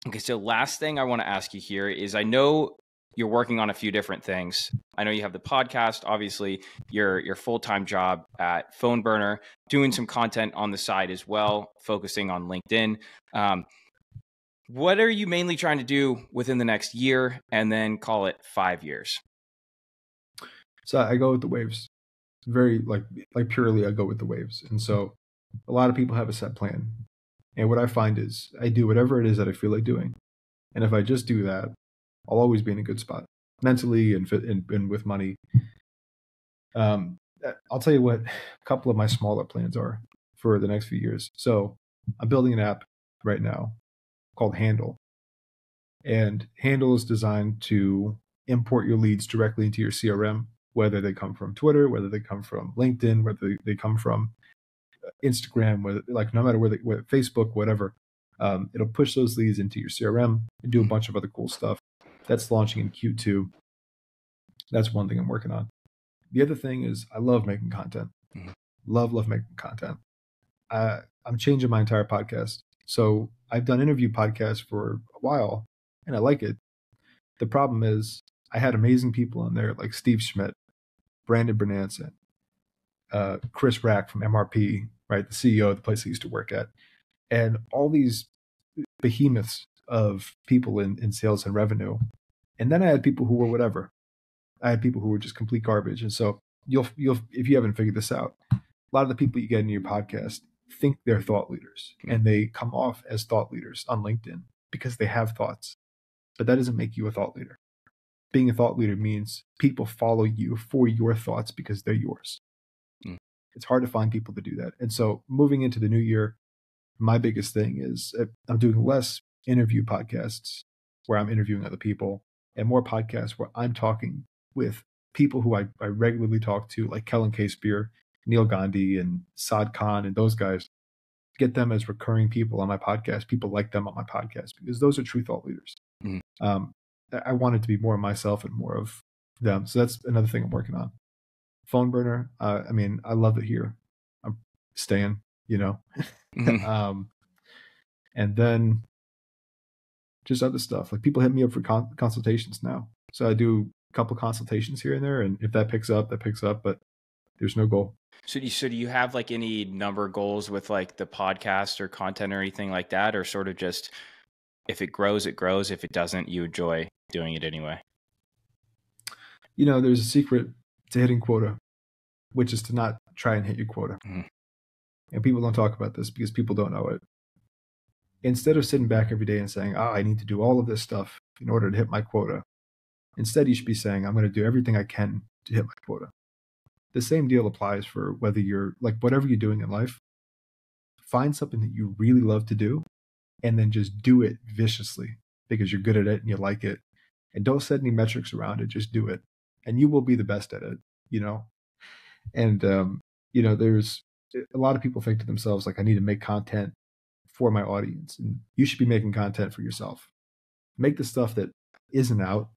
B: Okay, so last thing I want to ask you here is, I know you're working on a few different things. I know you have the podcast, obviously your full-time job at Phone Burner, doing some content on the side as well, focusing on LinkedIn. What are you mainly trying to do within the next year and then call it 5 years?
A: So I go with the waves. very like purely I go with the waves. And so a lot of people have a set plan. And what I find is I do whatever it is that I feel like doing. And if I just do that, I'll always be in a good spot mentally and with money. I'll tell you what a couple of my smaller plans are for the next few years. So I'm building an app right now called Handle. And Handle is designed to import your leads directly into your CRM, whether they come from Twitter, whether they come from LinkedIn, whether they come from Instagram, whether like no matter whether Facebook, whatever. It'll push those leads into your CRM and do a bunch of other cool stuff. That's launching in Q2. That's one thing I'm working on. The other thing is I love making content. Love making content. I'm changing my entire podcast. So I've done interview podcasts for a while and I like it. The problem is I had amazing people on there like Steve Schmidt, Brandon Bernanson, Chris Rack from MRP, right? The CEO of the place I used to work at. And all these behemoths of people in sales and revenue. And then I had people who were whatever. I had people who were just complete garbage. And so you'll if you haven't figured this out, a lot of the people you get in your podcast think they're thought leaders and they come off as thought leaders on LinkedIn because they have thoughts. But that doesn't make you a thought leader. Being a thought leader means people follow you for your thoughts because they're yours. It's hard to find people to do that. And so moving into the new year, my biggest thing is I'm doing less interview podcasts where I'm interviewing other people and more podcasts where I'm talking with people who I regularly talk to, like Kellen K. Spear, Neil Gandhi, and Saad Khan, and those guys. Get them as recurring people on my podcast. People like them on my podcast because those are true thought leaders. I want it to be more of myself and more of them. So that's another thing I'm working on. Phone burner. I mean, I love it here. I'm staying, you know. And then just other stuff. Like people hit me up for consultations now. So I do a couple consultations here and there. And if that picks up, that picks up. But there's no goal.
B: So do you have like any number goals with like the podcast or content or anything like that? Or sort of just if it grows, it grows. If it doesn't, you enjoy doing it anyway?
A: You know, there's a secret to hitting quota, which is to not try and hit your quota. And people don't talk about this because people don't know it. Instead of sitting back every day and saying, I need to do all of this stuff in order to hit my quota. Instead, you should be saying, I'm going to do everything I can to hit my quota. The same deal applies for whether you're like whatever you're doing in life. Find something that you really love to do and then just do it viciously because you're good at it and you like it. And don't set any metrics around it. Just do it. And you will be the best at it, you know? And, you know, there's a lot of people think to themselves, like, I need to make content for my audience. And you should be making content for yourself. Make the stuff that isn't out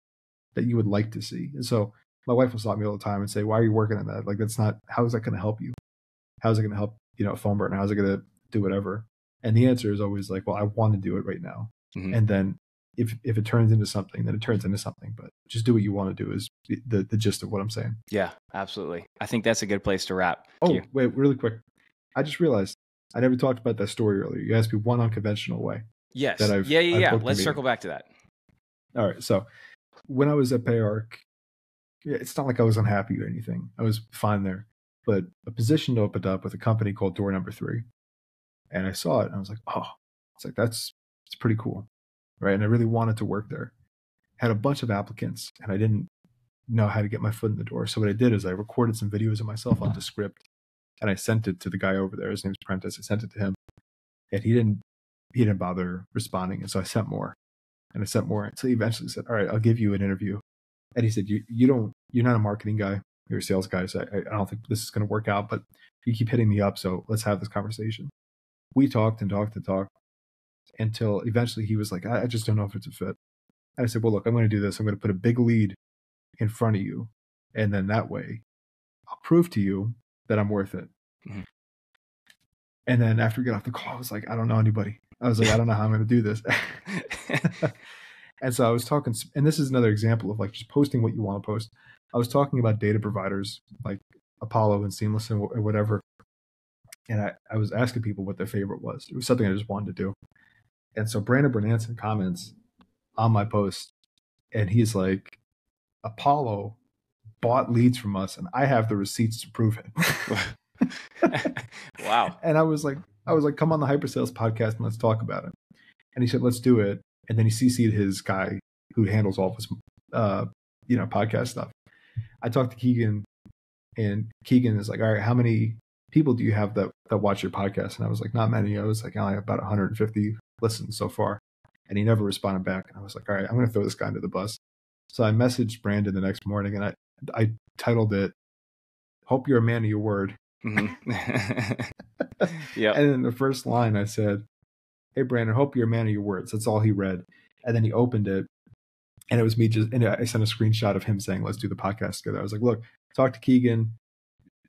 A: that you would like to see. And so my wife will stop me all the time and say, why are you working on that? Like, that's not, how is that going to help you? How is it going to help, you know, phone burner? How is it going to do whatever? And the answer is always like, well, I want to do it right now. And then if it turns into something, then it turns into something. But just do what you want to do is the gist of what I'm saying.
B: Yeah, absolutely. I think that's a good place to wrap.
A: Oh, wait, really quick. I just realized I never talked about that story earlier. You asked me one unconventional way.
B: Yes.
A: That
B: Yeah. Let's circle back to that.
A: All right. So when I was at PayArc, it's not like I was unhappy or anything. I was fine there. But a position opened up with a company called Door Number 3. And I saw it and I was like, oh, it's like, it's pretty cool. Right. And I really wanted to work there. Had a bunch of applicants and I didn't know how to get my foot in the door. So what I did is I recorded some videos of myself onto script and I sent it to the guy over there. His name's Prentice. I sent it to him and he didn't bother responding. And so I sent more and I sent more until he eventually said, all right, I'll give you an interview. And he said, you're not a marketing guy. You're a sales guy. So I don't think this is going to work out, but you keep hitting me up. So let's have this conversation. We talked and talked and talked until eventually he was like, I just don't know if it's a fit. And I said, well, look, I'm going to do this. I'm going to put a big lead in front of you. And then that way I'll prove to you that I'm worth it. And then after we got off the call, I was like, I don't know anybody. I was like, I don't know how I'm going to do this. And so I was talking, and this is another example of like just posting what you want to post. I was talking about data providers like Apollo and Seamless and whatever. And I was asking people what their favorite was. It was something I just wanted to do. And so Brandon Bernanson comments on my post and he's like, Apollo bought leads from us, and I have the receipts to prove it.
B: Wow.
A: And I was like, come on the Hypersales podcast and let's talk about it. And he said, let's do it. And then he CC'd his guy who handles all of his, podcast stuff. I talked to Keegan, and Keegan is like, all right, how many people do you have that watch your podcast? And I was like, not many. I was like, I only have about 150 listens so far. And he never responded back. And I was like, all right, I'm going to throw this guy under the bus. So I messaged Brandon the next morning, and I titled it, "Hope You're a Man of Your Word."
B: Mm-hmm. Yeah.
A: And in the first line, I said, "Hey, Brandon, hope you're a man of your words." That's all he read. And then he opened it, and it was me and I sent a screenshot of him saying, let's do the podcast together. I was like, look, talk to Keegan.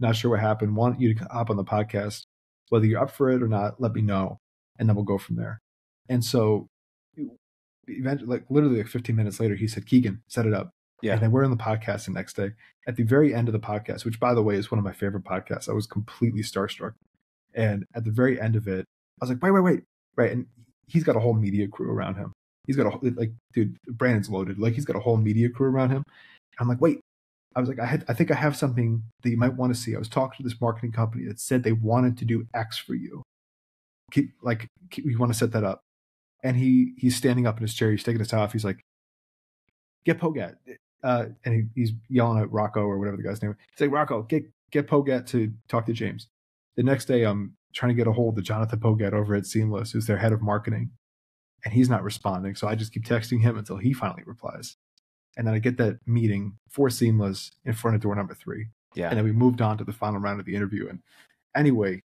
A: Not sure what happened. Want you to hop on the podcast. Whether you're up for it or not, let me know. And then we'll go from there. And so eventually, literally 15 minutes later, he said, Keegan, set it up.
B: Yeah.
A: And then we're on the podcast the next day. At the very end of the podcast, which, by the way, is one of my favorite podcasts, I was completely starstruck. And at the very end of it, I was like, wait. Right. And he's got a whole media crew around him. He's got dude, Brandon's loaded. He's got a whole media crew around him. I'm like, wait. I was like, I think I have something that you might want to see. I was talking to this marketing company that said they wanted to do X for you. We want to set that up. And he's standing up in his chair. He's taking his tie off. He's like, get Pogat. And he's yelling at Rocco or whatever the guy's name is. He's like, Rocco, get Pogat to talk to James. The next day, I'm trying to get a hold of Jonathan Pogat over at Seamless, who's their head of marketing. And he's not responding. So I just keep texting him until he finally replies. And then I get that meeting for Seamless in front of door number 3.
B: Yeah.
A: And then we moved on to the final round of the interview. And anyway,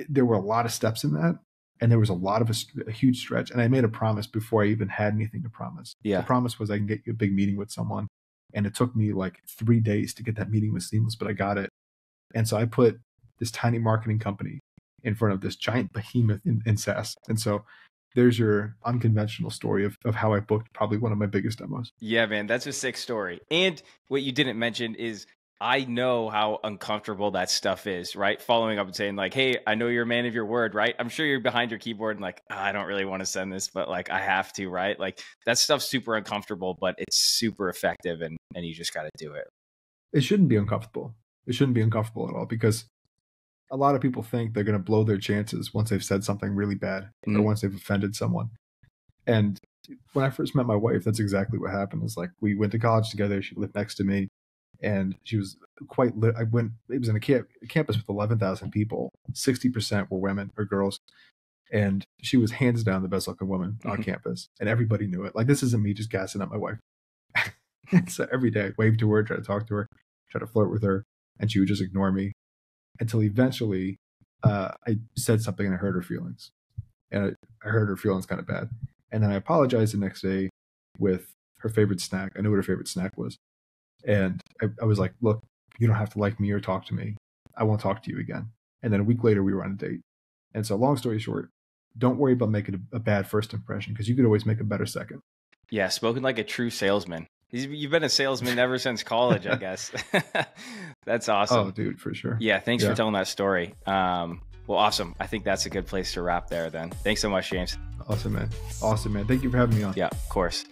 A: there were a lot of steps in that. And there was a huge stretch. And I made a promise before I even had anything to promise.
B: Yeah.
A: The promise was I can get you a big meeting with someone. And it took me 3 days to get that meeting with Seamless, but I got it. And so I put this tiny marketing company in front of this giant behemoth in SaaS. And so there's your unconventional story of how I booked probably one of my biggest demos.
B: Yeah, man, that's a sick story. And what you didn't mention is I know how uncomfortable that stuff is, right? Following up and saying hey, I know you're a man of your word, right? I'm sure you're behind your keyboard and I don't really want to send this, but I have to, right? That stuff's super uncomfortable, but it's super effective and you just got to do it.
A: It shouldn't be uncomfortable. It shouldn't be uncomfortable at all because a lot of people think they're going to blow their chances once they've said something really bad or once they've offended someone. And when I first met my wife, that's exactly what happened. It's we went to college together. She lived next to me and she was quite lit. It was in a campus with 11,000 people. 60% were women or girls. And she was hands down the best looking woman on campus. And everybody knew it. This isn't me just gassing up my wife. So every day I waved to her, try to talk to her, try to flirt with her. And she would just ignore me. Until eventually I said something and I hurt her feelings. And I hurt her feelings kind of bad. And then I apologized the next day with her favorite snack. I knew what her favorite snack was. And I was like, look, you don't have to like me or talk to me. I won't talk to you again. And then a week later, we were on a date. And so long story short, don't worry about making a bad first impression because you could always make a better second.
B: Yeah, spoken like a true salesman. You've been a salesman ever since college, I guess. That's awesome.
A: Oh, dude, for sure.
B: Yeah, thanks for telling that story. Well, awesome. I think that's a good place to wrap there then. Thanks so much, James.
A: Awesome, man. Thank you for having me on.
B: Yeah, of course.